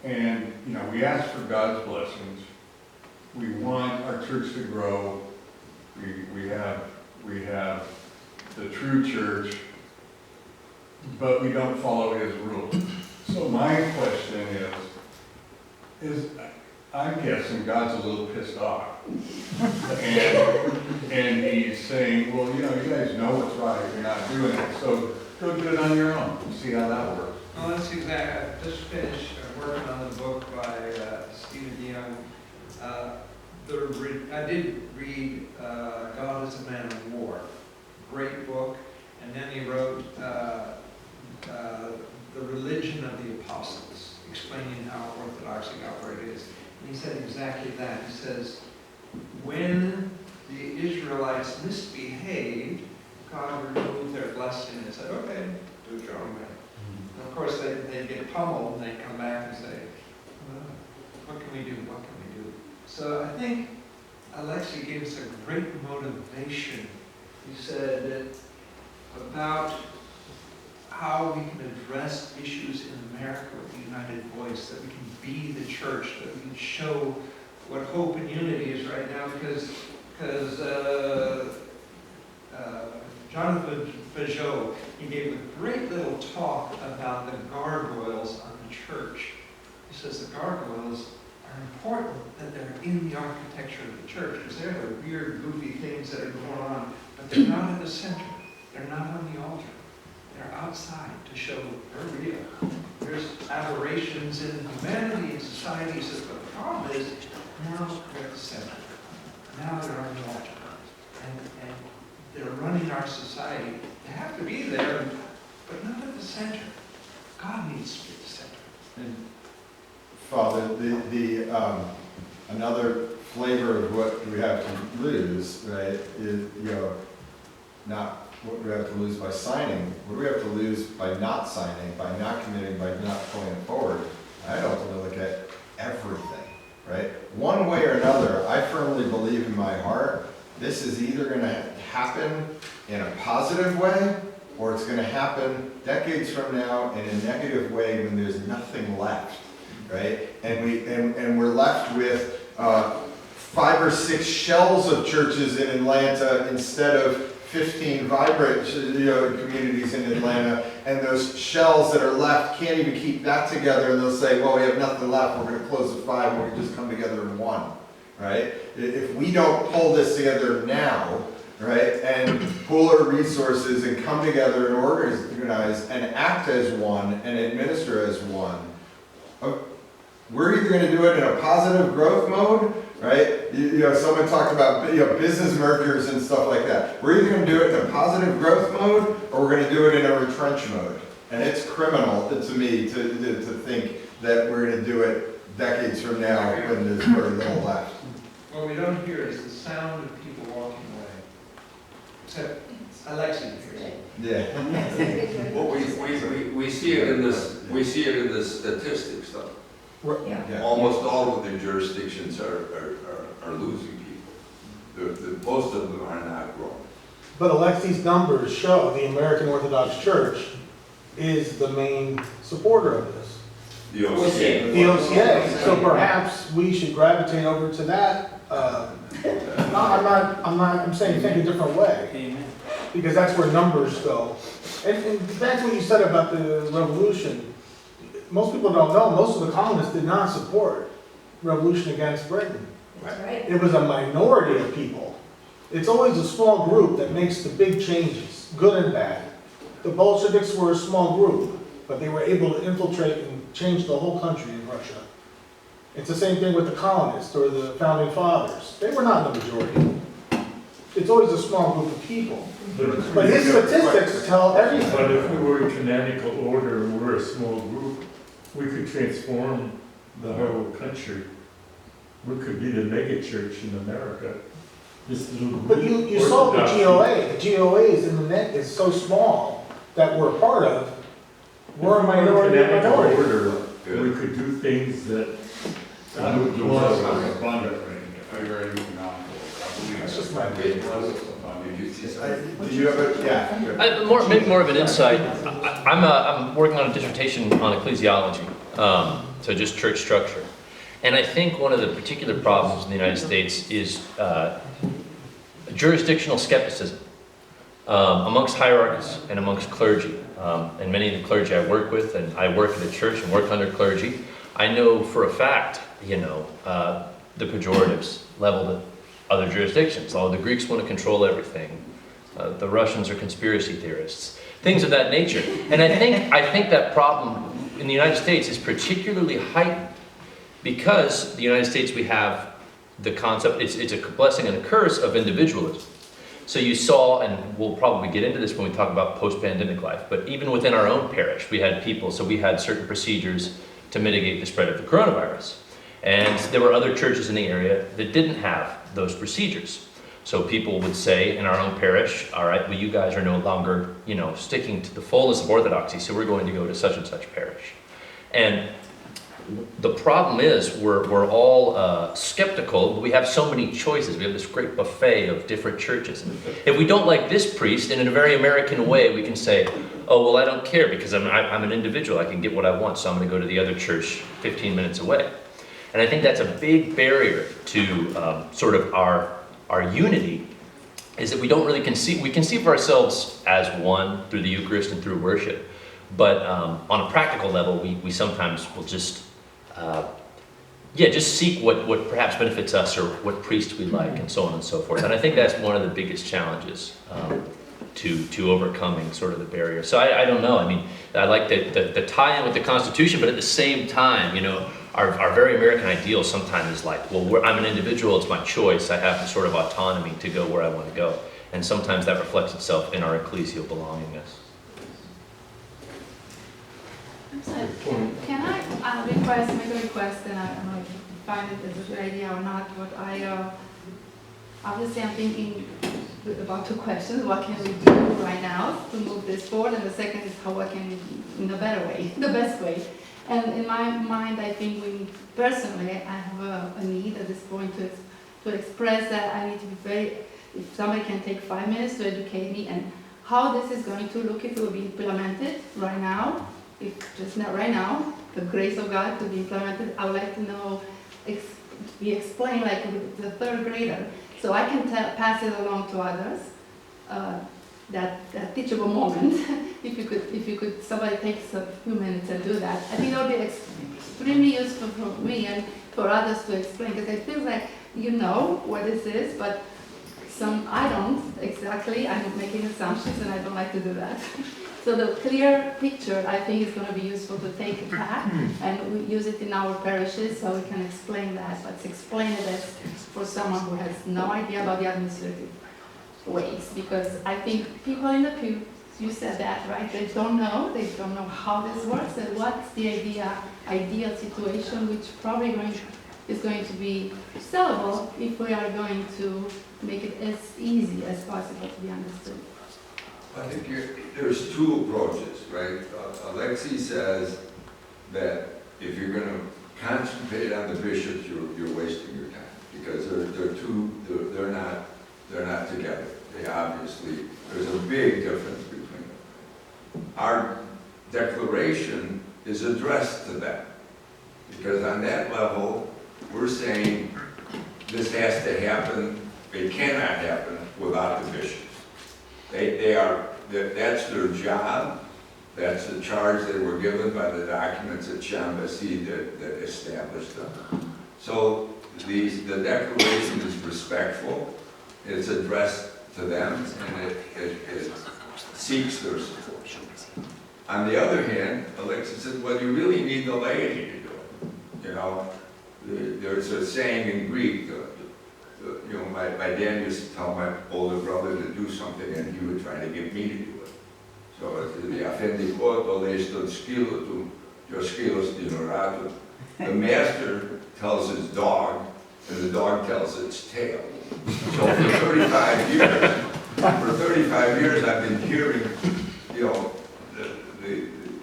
thing. And, you know, we ask for God's blessings. We want our church to grow. We have the true church, but we don't follow His rules. So my question is I'm guessing God's a little pissed off. And He's saying, well, you know, you guys know what's right, you're not doing it, so go do it on your own, see how that works. Well, that's exactly, I just finished working on the book by Stephen Young. I did read God is a Man of War, great book, and then he wrote The Religion of the Apostles, explaining how Orthodoxy operates. And he said exactly that. He says, when the Israelites misbehaved, God removed their blessing and said, okay, do it your own way. And of course, they get pummeled and they come back and say, what can we do? What can we do? So I think Alexei gave us a great motivation. He said about how we can address issues in America with a united voice, that we can be the church, that we can show what hope and unity is right now, because Jonathan Peugeot, he gave a great little talk about the gargoyles on the church. He says the gargoyles are important, that they're in the architecture of the church, because they're the weird, goofy things that are going on, but they're not at the center. They're not on the altar. They're outside to show they're real. There's aberrations in humanity and society. He says, but the problem is, now they're at the center. Now they're on the altar. And they're running our society. They have to be there, but not at the center. God needs to be at the center. And Father, another flavor of what we have to lose, right, is, you know, not what we have to lose by signing, what do we have to lose by not signing, by not committing, by not pulling it forward? I don't want to look at everything, right? One way or another, I firmly believe in my heart, this is either going to happen in a positive way, or it's going to happen decades from now in a negative way when there's nothing left, right? And we're left with 5 or 6 shells of churches in Atlanta instead of 15 vibrant, communities in Atlanta, and those shells that are left can't even keep that together, and they'll say, well, we have nothing left, we're going to close at 5, and we can just come together in 1, right? If we don't pull this together now, right, and pool our resources and come together and organize and act as one and administer as one, we're either gonna do it in a positive growth mode, right? You know, someone talked about, business mergers and stuff like that. We're either gonna do it in a positive growth mode, or we're gonna do it in a retrench mode. And it's criminal to me to think that we're gonna do it decades from now when there's very little left. What we don't hear is the sound of people walking away. Except Alexei hears it. Yeah. Well, we see it in this statistics though. Yeah. Almost all of the jurisdictions are losing people. Most of them are not growing. But Alexei's numbers show the American Orthodox Church is the main supporter of this. The OCA. The OCA, so perhaps we should gravitate over to that. I'm saying think a different way, Amen. because that's where numbers go. And that's what you said about the revolution. Most people don't know, most of the colonists did not support revolution against Britain. That's right. It was a minority of people. It's always a small group that makes the big changes, good and bad. The Bolsheviks were a small group, but they were able to infiltrate and change the whole country in Russia. It's the same thing with the colonists or the founding fathers. They were not the majority. It's always a small group of people. But his statistics tell everything. But if we were in canonical order, we're a small group, we could transform the whole country. We could be the mega church in America. This little group. But you saw the Orthodox. GOA. The GOA is in the net is so small that we're a part of. We're a minority of Canonical minority. order, we could do things that. I would do more abundant very economical. That's just my Did you have a, yeah. Maybe more of an insight. I'm working on a dissertation on ecclesiology, so just church structure. And I think one of the particular problems in the United States is jurisdictional skepticism amongst hierarchies and amongst clergy. And many of the clergy I work with, and I work at a church and work under clergy, I know for a fact, the pejoratives leveled at other jurisdictions. All the Greeks want to control everything. The Russians are conspiracy theorists. Things of that nature. And I think that problem in the United States is particularly heightened because the United States, we have the concept, it's a blessing and a curse of individualism. So you saw, and we'll probably get into this when we talk about post-pandemic life, but even within our own parish, we had people, so we had certain procedures to mitigate the spread of the coronavirus. And there were other churches in the area that didn't have those procedures. So people would say in our own parish, all right, well, you guys are no longer, sticking to the fullness of orthodoxy, so we're going to go to such and such parish. And the problem is we're all skeptical, but we have so many choices. We have this great buffet of different churches. And if we don't like this priest, and in a very American way, we can say, oh, well, I don't care because I'm an individual. I can get what I want, so I'm going to go to the other church 15 minutes away. And I think that's a big barrier to sort of our unity, is that we don't really conceive ourselves as one through the Eucharist and through worship. But on a practical level, we sometimes will just seek what perhaps benefits us or what priest we like and so on and so forth. And I think that's one of the biggest challenges to overcoming sort of the barrier. So I don't know. I mean, I like the tie-in with the Constitution, but at the same time, our very American ideal sometimes is like, well, I'm an individual, it's my choice, I have sort of autonomy to go where I want to go. And sometimes that reflects itself in our ecclesial belongingness. I'm sorry, can I make a request, and I don't know if you find it as a good idea or not, but obviously I'm thinking about two questions. What can we do right now to move this forward? And the second is what can we do in a better way, the best way? And in my mind, I think personally, I have a need at this point to express that I need to be if somebody can take 5 minutes to educate me and how this is going to look if it will be implemented right now, if just not right now, the grace of God to be implemented. I would like to know, be explained like with the third grader, so I can pass it along to others. That teachable moment, if you could, somebody takes a few minutes and do that. I think that would be extremely useful for me and for others to explain, because I feel like you know what this is, but I don't exactly. I'm making assumptions and I don't like to do that. So the clear picture, I think, is going to be useful to take back and we use it in our parishes so we can explain that. But explain it as for someone who has no idea about the administrative ways, because I think people in the pew, you said that, right? They don't know how this works and what's the ideal situation, which probably is going to be sellable if we are going to make it as easy as possible to be understood. I think there's two approaches, right? Alexei says that if you're going to concentrate on the bishops, you're wasting your time because they're not together. They obviously, there's a big difference between them. Our declaration is addressed to them because on that level, we're saying this has to happen. It cannot happen without the bishops. That's their job. That's the charge they were given by the documents at Chambassi that established them. So the declaration is respectful. It's addressed to them, and it seeks their support. On the other hand, Alexei said, well, you really need the laity to do it. You know, there's a saying in Greek, you know, my dad used to tell my older brother to do something, and he would try to get me to do it. So the master tells his dog, and the dog tells its tail. So for 35 years, I've been hearing, you know,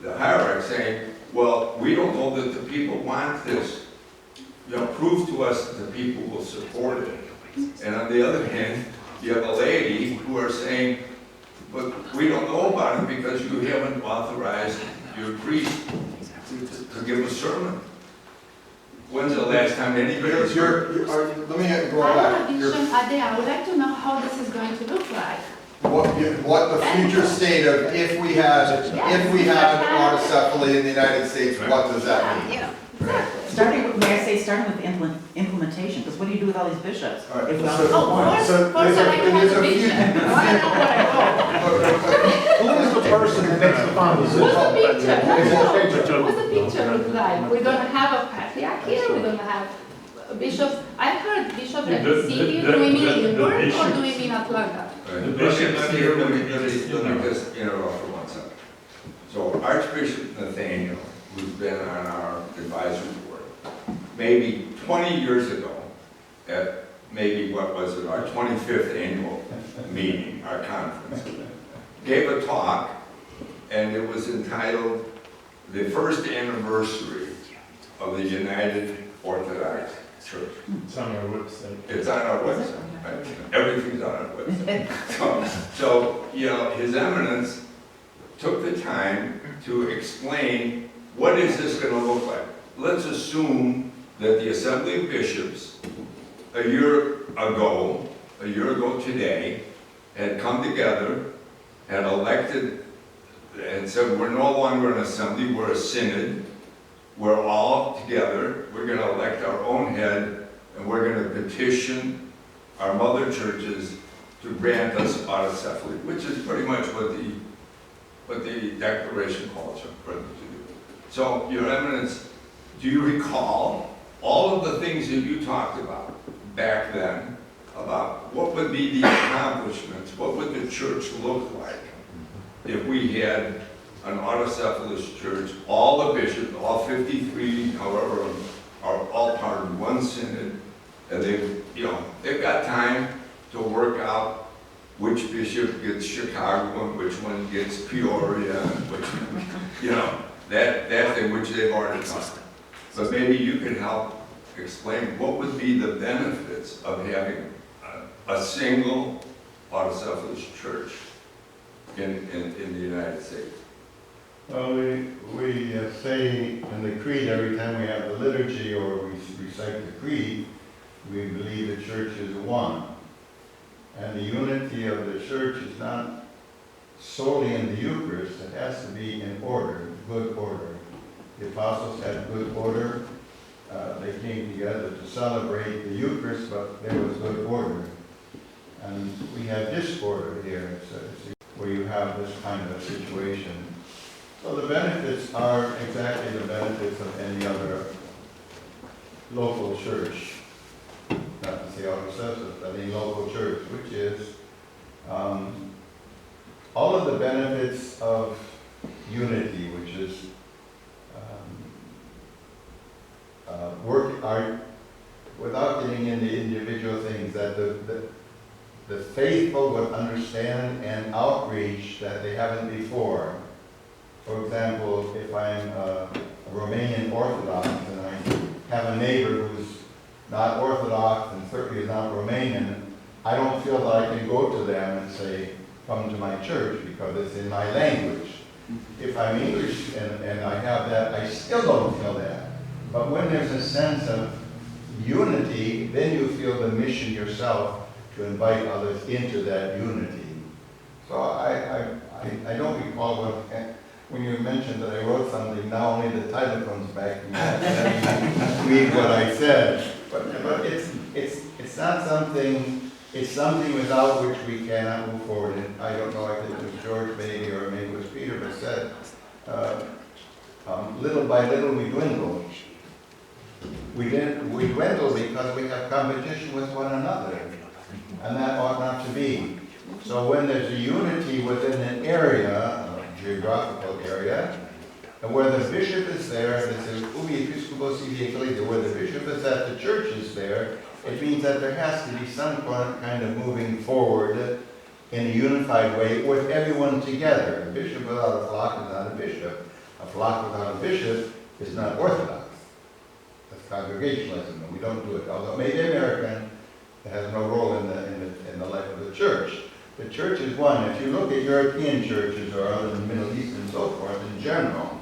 the hierarch saying, well, we don't know that the people want this. You know, prove to us that the people will support it. And on the other hand, you have a laity who are saying, but we don't know about it because you haven't authorized your priest to give a sermon. When's the last time anybody has heard? Let me go I back. have a vision, Ade, I would like to know how this is going to look like. What the future state of if we had autocephaly in the United States, what does that mean? Yeah. Starting with the implementation, because what do you do with all these bishops? All right, If we so- only have one? First I like to have a vision. I want to know where I Who is the person that makes the final go. What's decision? the picture? What's the picture look like? We're going to have a patriarch here, we're going to have bishops. I've heard bishops that we see here. Do we mean Lilburn or do we mean Atlanta? The bishops here, let me just interrupt for 1 second. So Archbishop Nathaniel, who's been on our advisory board, maybe 20 years ago, at maybe, what was it, our 25th annual meeting, our conference, gave a talk, and it was entitled, The First Anniversary of the United Orthodox Church. It's on our website. It's on our website. Right? Everything's on our website. So, you know, His Eminence took the time to explain what is this going to look like. Let's assume that the Assembly of Bishops, a year ago today, had come together, had elected, and said, we're no longer an assembly, we're a synod. We're all together, we're going to elect our own head, and we're going to petition our mother churches to grant us autocephaly, which is pretty much what the declaration calls for them to do. So, Your Eminence, do you recall all of the things that you talked about back then, about what would be the accomplishments, what would the church look like if we had an autocephalous church, all the bishops, all 53, however, are all part of one synod, and they've got time to work out which bishop gets Chicago and which one gets Peoria, and which, that thing which they've already done. But maybe you could help explain what would be the benefits of having a single autocephalous church in the United States. Well, we say in the creed every time we have the liturgy or we recite the creed, we believe the church is one. And the unity of the church is not solely in the Eucharist, it has to be in order, good order. The apostles had good order, they came together to celebrate the Eucharist, but there was good order. And we have disorder here, so where you have this kind of a situation. So the benefits are exactly the benefits of any other local church. Not to say Orthodox, but any local church, which is all of the benefits of unity, which is work are, without getting into individual things, that the faithful would understand and outreach that they haven't before. For example, if I'm a Romanian Orthodox and I have a neighbor who's not Orthodox and certainly is not Romanian, I don't feel that I can go to them and say, come to my church because it's in my language. If I'm English and I have that, I still don't feel that. But when there's a sense of unity, then you feel the mission yourself to invite others into that unity. So I don't recall when you mentioned that I wrote something, now only the title comes back to me. I read what I said. But it's not something, it's something without which we cannot move forward. And I don't know if it was George maybe or maybe it was Peter, but said, little by little we dwindle. We dwindle because we have competition with one another. And that ought not to be. So when there's a unity within an area, a geographical area, and where the bishop is there, where the bishop is at, the church is there, it means that there has to be some kind of moving forward in a unified way with everyone together. A bishop without a flock is not a bishop. A flock without a bishop is not Orthodox. That's Congregationalism, and we don't do it. Although it may be American, it has no role in the life of the church. The church is one. If you look at European churches or other in the Middle East and so forth, in general,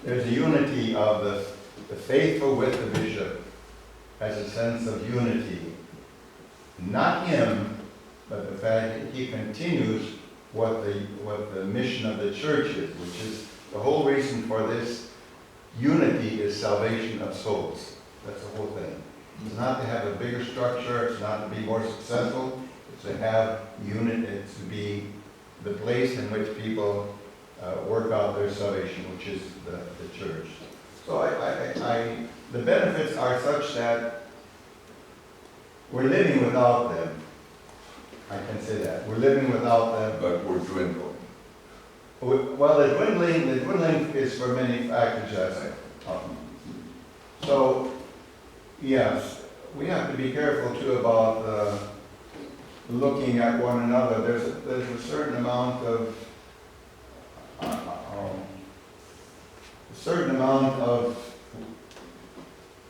there's a unity of the faithful with the bishop as a sense of unity. Not him, but the fact that he continues what the mission of the church is, which is the whole reason for this unity is salvation of souls. That's the whole thing. It's not to have a bigger structure, it's not to be more successful, it's to have unity, it's to be the place in which people work out their salvation, which is the church. So the benefits are such that we're living without them. I can say that. We're living without them. But we're dwindling. Well, the dwindling is for many factors, yes. So, yes, we have to be careful too about looking at one another. There's a certain amount of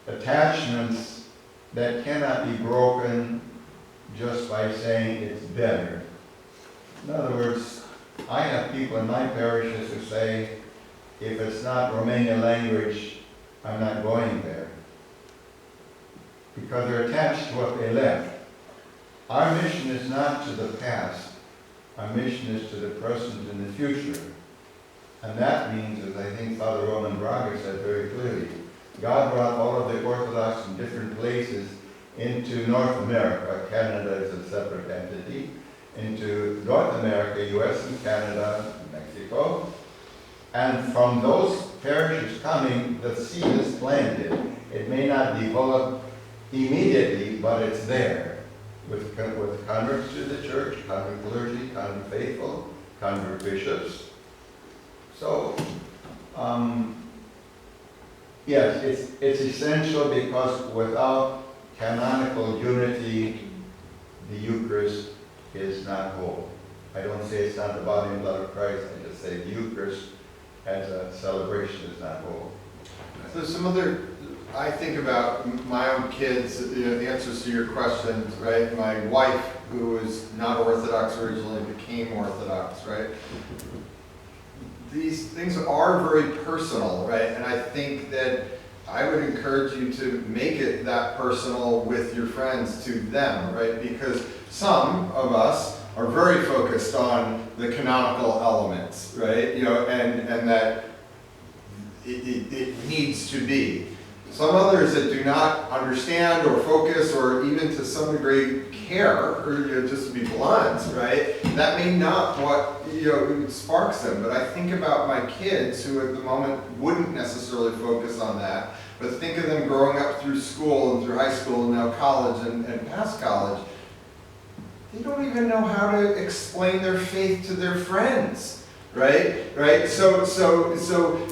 attachments that cannot be broken just by saying it's better. In other words, I have people in my parishes who say, if it's not Romanian language, I'm not going there. Because they're attached to what they left. Our mission is not to the past. Our mission is to the present and the future. And that means, as I think Father Roman Braga said very clearly, God brought all of the Orthodox in different places into North America. Canada is a separate entity. Into North America, US and Canada, Mexico. And from those parishes coming, the seed is planted. It may not develop immediately, but it's there. With converts to the church, convert clergy, convert faithful, convert bishops. So, yes, it's essential because without canonical unity, the Eucharist is not whole. I don't say it's not the body and blood of Christ, I just say the Eucharist as a celebration is not whole. So some other, I think about my own kids, the answers to your questions, right? My wife, who was not Orthodox originally, became Orthodox, right? These things are very personal, right? And I think that I would encourage you to make it that personal with your friends to them, right? Because some of us are very focused on the canonical elements, right? And that it needs to be. Some others that do not understand or focus or even to some degree care, or just to be blunt, right? That may not what sparks them. But I think about my kids who at the moment wouldn't necessarily focus on that, but think of them growing up through school and through high school and now college and past college. They don't even know how to explain their faith to their friends, right? Right. So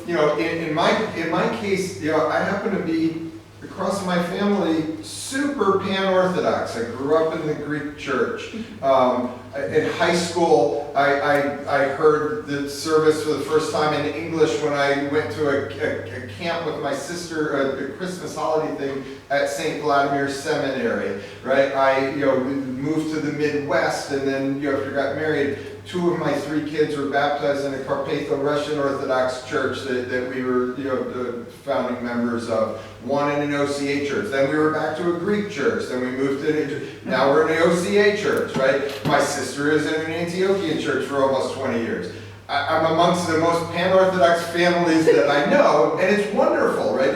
in my case, I happen to be across my family super pan-Orthodox. I grew up in the Greek church. In high school, I heard the service for the first time in English when I went to a camp with my sister, a Christmas holiday thing at St. Vladimir's Seminary, right? I moved to the Midwest, and then after I got married, 2 of my 3 kids were baptized in a Carpatho-Russian Orthodox church that we were the founding members of. 1 in an OCA church. Then we were back to a Greek church. Then we moved to now we're in an OCA church, right? My sister is in an Antiochian church for almost 20 years. I'm amongst the most pan-Orthodox families that I know, and it's wonderful, right?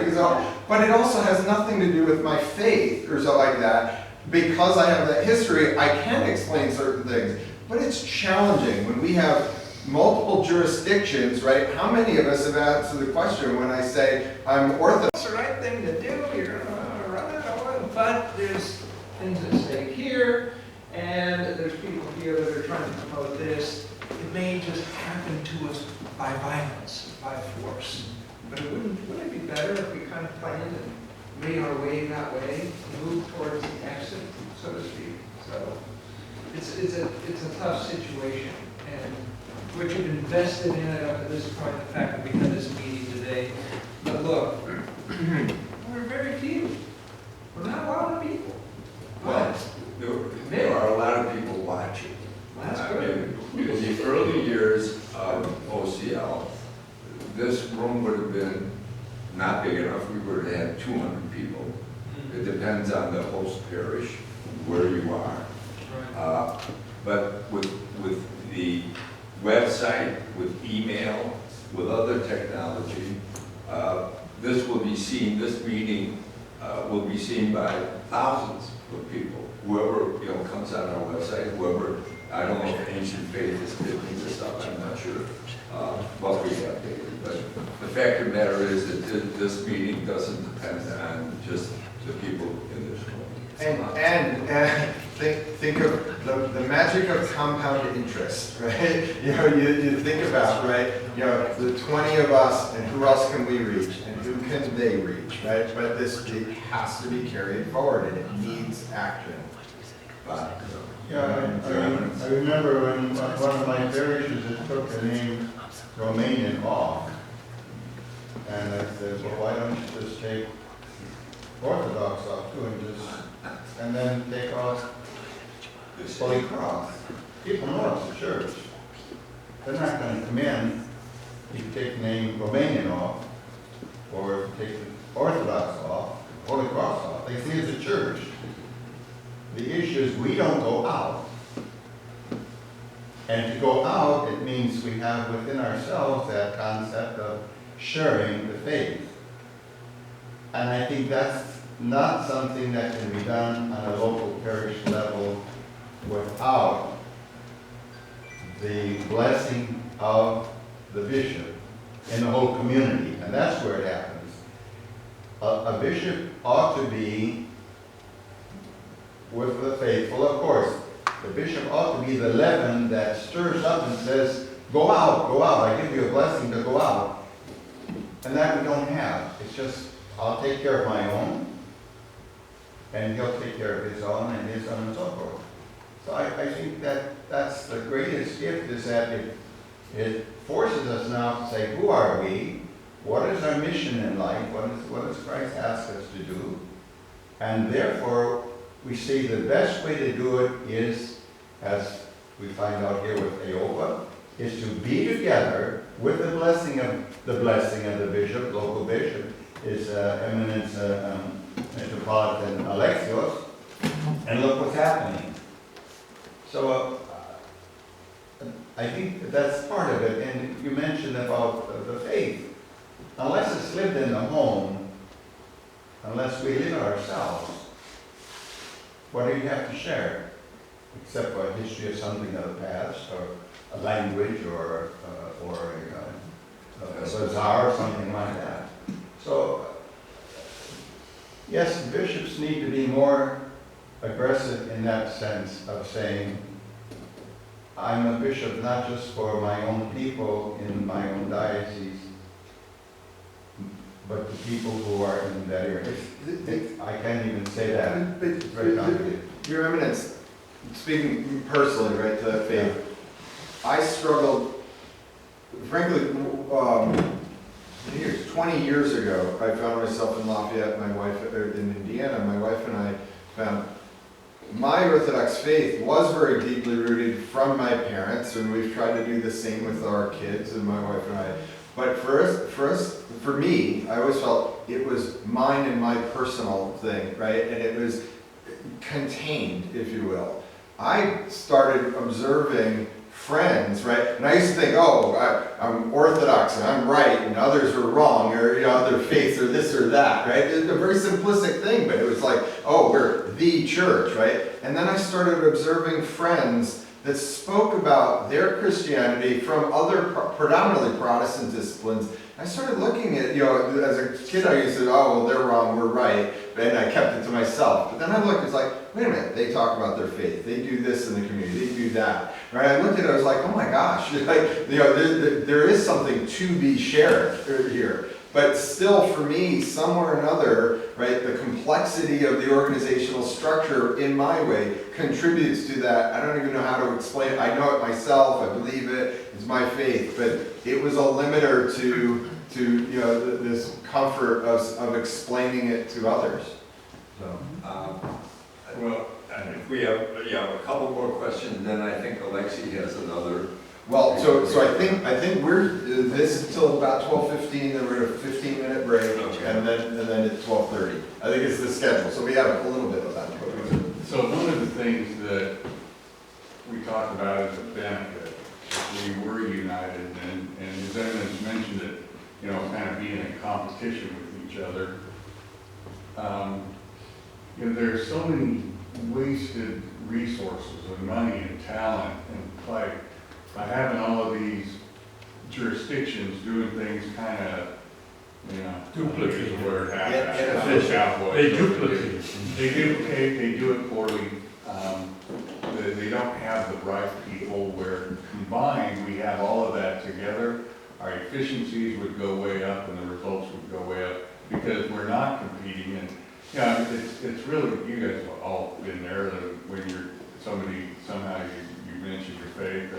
But it also has nothing to do with my faith or something like that. Because I have that history, I can explain certain things. But it's challenging when we have multiple jurisdictions, right? How many of us have answered the question when I say I'm Orthodox? It's the right thing to do, you're gonna run out of oil, but there's things at stake here, and there's people here that are trying to promote this. It may just happen to us by violence, by force. But wouldn't it be better if we kind of planned and made our way that way, move towards the exit, so to speak? So it's a tough situation, and what you've invested in it up to this point, the fact that we had this meeting today. But look, we're very few. We're not a lot of people. Well, there are a lot of people watching. That's good. In the early years of OCL, this room would have been not big enough. We would have had 200 people. It depends on the host parish, where you are. But with the website, with email, with other technology, this meeting will be seen by thousands of people. Whoever comes on our website, whoever, I don't know if Ancient Faith is picking this up, I'm not sure what we have dated. But the fact of the matter is that this meeting doesn't depend on just the people in this room. And think of the magic of compound interest, right? You think about, right? The 20 of us, and who else can we reach, and who can they reach, right? But this has to be carried forward, and it needs action. But, I remember when one of my parishes had took the name Romanian off, and I said, well, why don't you just take Orthodox off too, and then take off the Holy Cross. People know it's a church. They're not going to come in if you take the name Romanian off, or if you take the Orthodox off, Holy Cross off. They see it's a church. The issue is we don't go out. And to go out, it means we have within ourselves that concept of sharing the faith. And I think that's not something that can be done on a local parish level without the blessing of the bishop in the whole community. And that's where it happens. A bishop ought to be with the faithful, of course. The bishop ought to be the leaven that stirs up and says, go out, I give you a blessing to go out. And that we don't have. It's just, I'll take care of my own, and he'll take care of his own, and so forth. So I think that that's the greatest gift, is that it forces us now to say, who are we? What is our mission in life? What does Christ ask us to do? And therefore, we see the best way to do it is, as we find out here with Iowa, is to be together with the blessing of the bishop, local bishop, is Eminence Metropolitan Alexei, and look what's happening. So I think that's part of it. And you mentioned about the faith. Unless it's lived in the home, unless we live ourselves, what do you have to share? Except for a history of something of the past, or a language, or a bazaar, or something like that. So, yes, bishops need to be more aggressive in that sense of saying, I'm a bishop not just for my own people in my own diocese, but the people who are in that area. I can't even say that. It's very complicated. Your Eminence, speaking personally, right, to that faith, I struggled, frankly, 20 years ago, I found myself in Lafayette, my wife, in Indiana, my wife and I found my Orthodox faith was very deeply rooted from my parents, and we've tried to do the same with our kids and my wife and I. But for me, I always felt it was mine and my personal thing, right? And it was contained, if you will. I started observing friends, right? And I used to think, oh, I'm Orthodox and I'm right and others are wrong, or other faiths or this or that, right? It's a very simplistic thing, but it was like, oh, we're the church, right? And then I started observing friends that spoke about their Christianity from other predominantly Protestant disciplines. I started looking at, as a kid I used to, oh, well, they're wrong, we're right, and I kept it to myself. But then I looked, it's like, wait a minute, they talk about their faith, they do this in the community, they do that, right? I looked at it, I was like, oh my gosh, like, there is something to be shared here. But still, for me, somewhere or another, right, the complexity of the organizational structure, in my way, contributes to that. I don't even know how to explain it. I know it myself, I believe it, it's my faith, but it was a limiter to this comfort of explaining it to others. So, Well, if we have a couple more questions, then I think Alexei has another. well, so I think we're this until about 12:15, then we're at a 15-minute break, Okay. and then at 12:30. I think it's the schedule, so we have a little bit of that. So one of the things that we talked about as a benefit, if we were united, and His Eminence mentioned it, kind of being in competition with each other. There's so many wasted resources and money and talent, and like by having all of these jurisdictions doing things kind of, Duplicate. the word Inefficient. They duplicate. They do it poorly. They don't have the right people, where combined, we have all of that together, our efficiencies would go way up and the results would go way up, because we're not competing. And it's really, you guys have all been there, when you're somebody, somehow you mention your faith,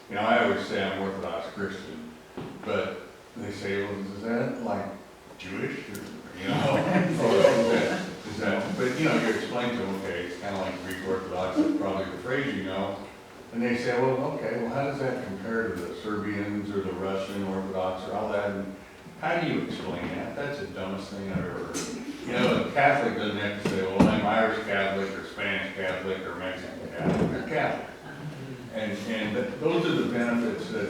and I always say I'm Orthodox Christian, but they say, well, is that like Jewish, or, is that, but you explain to them, okay, it's kind of like Greek Orthodox, that's probably the phrase and they say, well, okay, well, how does that compare to the Serbians or the Russian Orthodox or all that, and how do you explain that? That's the dumbest thing I've ever heard. A Catholic doesn't have to say, well, I'm Irish Catholic or Spanish Catholic or Mexican Catholic, they're Catholic. And those are the benefits that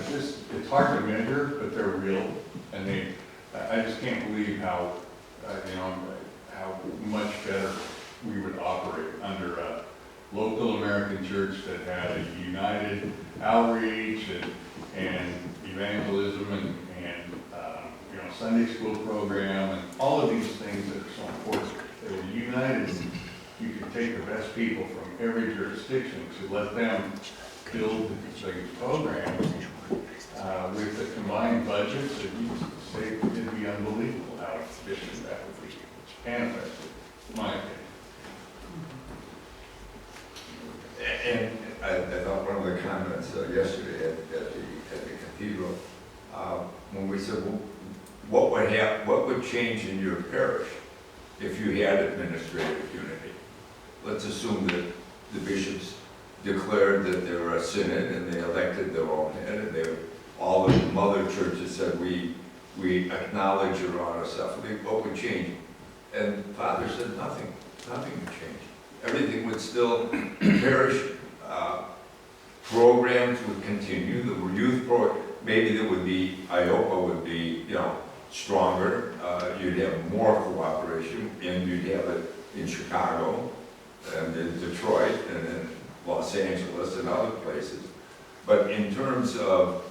it's hard to measure, but they're real. And I just can't believe how much better we would operate under a local American church that had a united outreach and evangelism and Sunday school program and all of these things that are so important. They were united. You could take the best people from every jurisdiction to let them build the programs with the combined budgets that you say it'd be unbelievable how efficient that would be and effective, in my opinion. And I thought one of the comments yesterday at the cathedral, when we said, well, what would change in your parish if you had administrative unity? Let's assume that the bishops declared that they were a synod and they elected their own head, and all of the mother churches said, we acknowledge your autocephaly. What would change? And Father said nothing would change. Everything would still perish. Programs would continue. The youth program, maybe there would be, IOPA would be, stronger, you'd have more cooperation, and you'd have it in Chicago, and in Detroit, and in Los Angeles, and other places. But in terms of,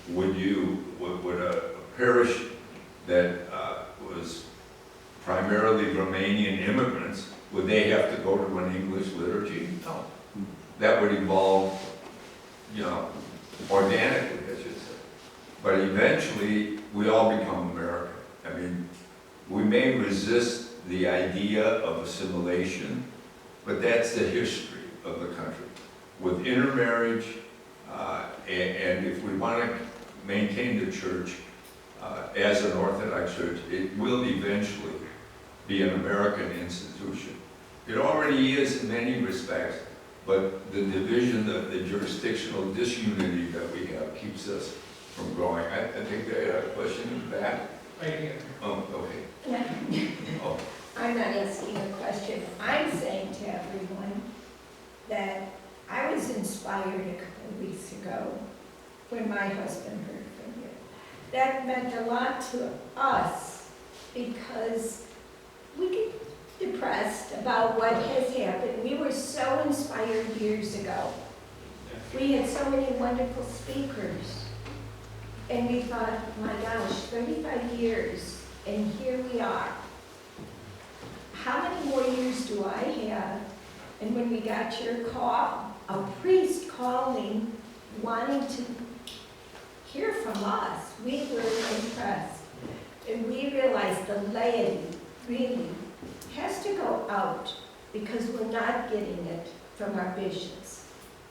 would a parish that was primarily Romanian immigrants, would they have to go to an English liturgy? No. That would evolve, organically, I should say. But eventually, we all become American. I mean, we may resist the idea of assimilation, but that's the history of the country. With intermarriage, and if we want to maintain the church as an Orthodox church, it will eventually be an American institution. It already is in many respects, but the division, the jurisdictional disunity that we have keeps us from growing. I think they had a question in the back. Right here. Oh, okay. Oh. I'm not asking a question. I'm saying to everyone that I was inspired a couple of weeks ago when my husband heard from you. That meant a lot to us because we get depressed about what has happened. We were so inspired years ago. We had so many wonderful speakers. And we thought, my gosh, 35 years, and here we are. How many more years do I have? And when we got your call, a priest calling, wanting to hear from us, we were impressed. And we realized the laity really has to go out because we're not getting it from our bishops.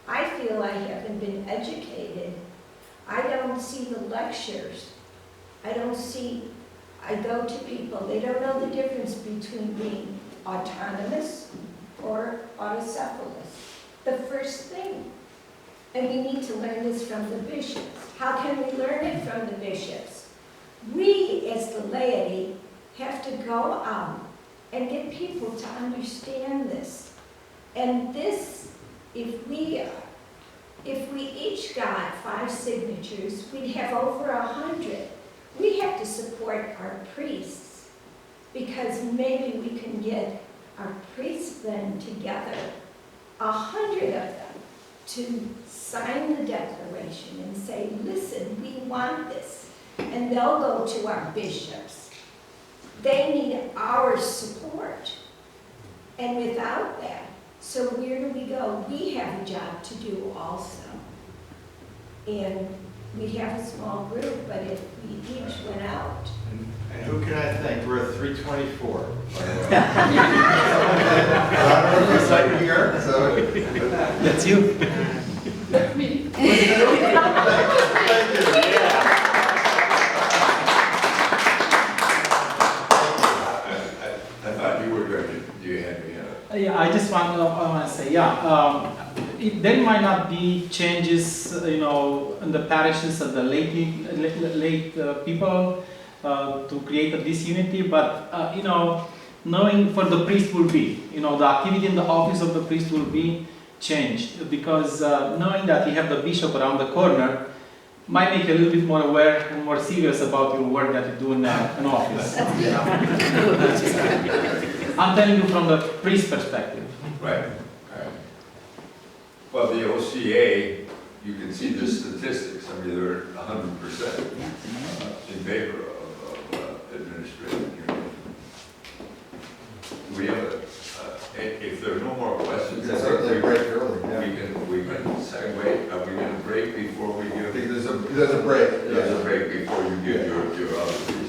I feel I haven't been educated. I don't see the lectures. I go to people, they don't know the difference between being autonomous or autocephalous. The first thing. And we need to learn this from the bishops. How can we learn it from the bishops? We, as the laity, have to go out and get people to understand this. And this, if we each got 5 signatures, we'd have over 100. We have to support our priests because maybe we can get our priests then together, 100 of them, to sign the declaration and say, listen, we want this. And they'll go to our bishops. They need our support. And without that, so where do we go? We have a job to do also. And we have a small group, but if we each went out. And who can I thank? We're at 324. I'm here, so. That's you. That's me. Thank you. I thought you were going to, you had me. Yeah, I just want to say, there might not be changes, in the parishes of the late people to create a disunity, but, knowing for the priest will be, the activity in the office of the priest will be changed, because knowing that you have the bishop around the corner might make you a little bit more aware and more serious about your work that you do in an office. I'm telling you from the priest perspective. Right. Well, the OCA, you can see the statistics. I mean, they're 100% in favor of administrative unity. We have if there are no more questions, We can certainly break early, yeah. we can segue. Are we going to break before we I give? think there's a break. There's a break before you give your other.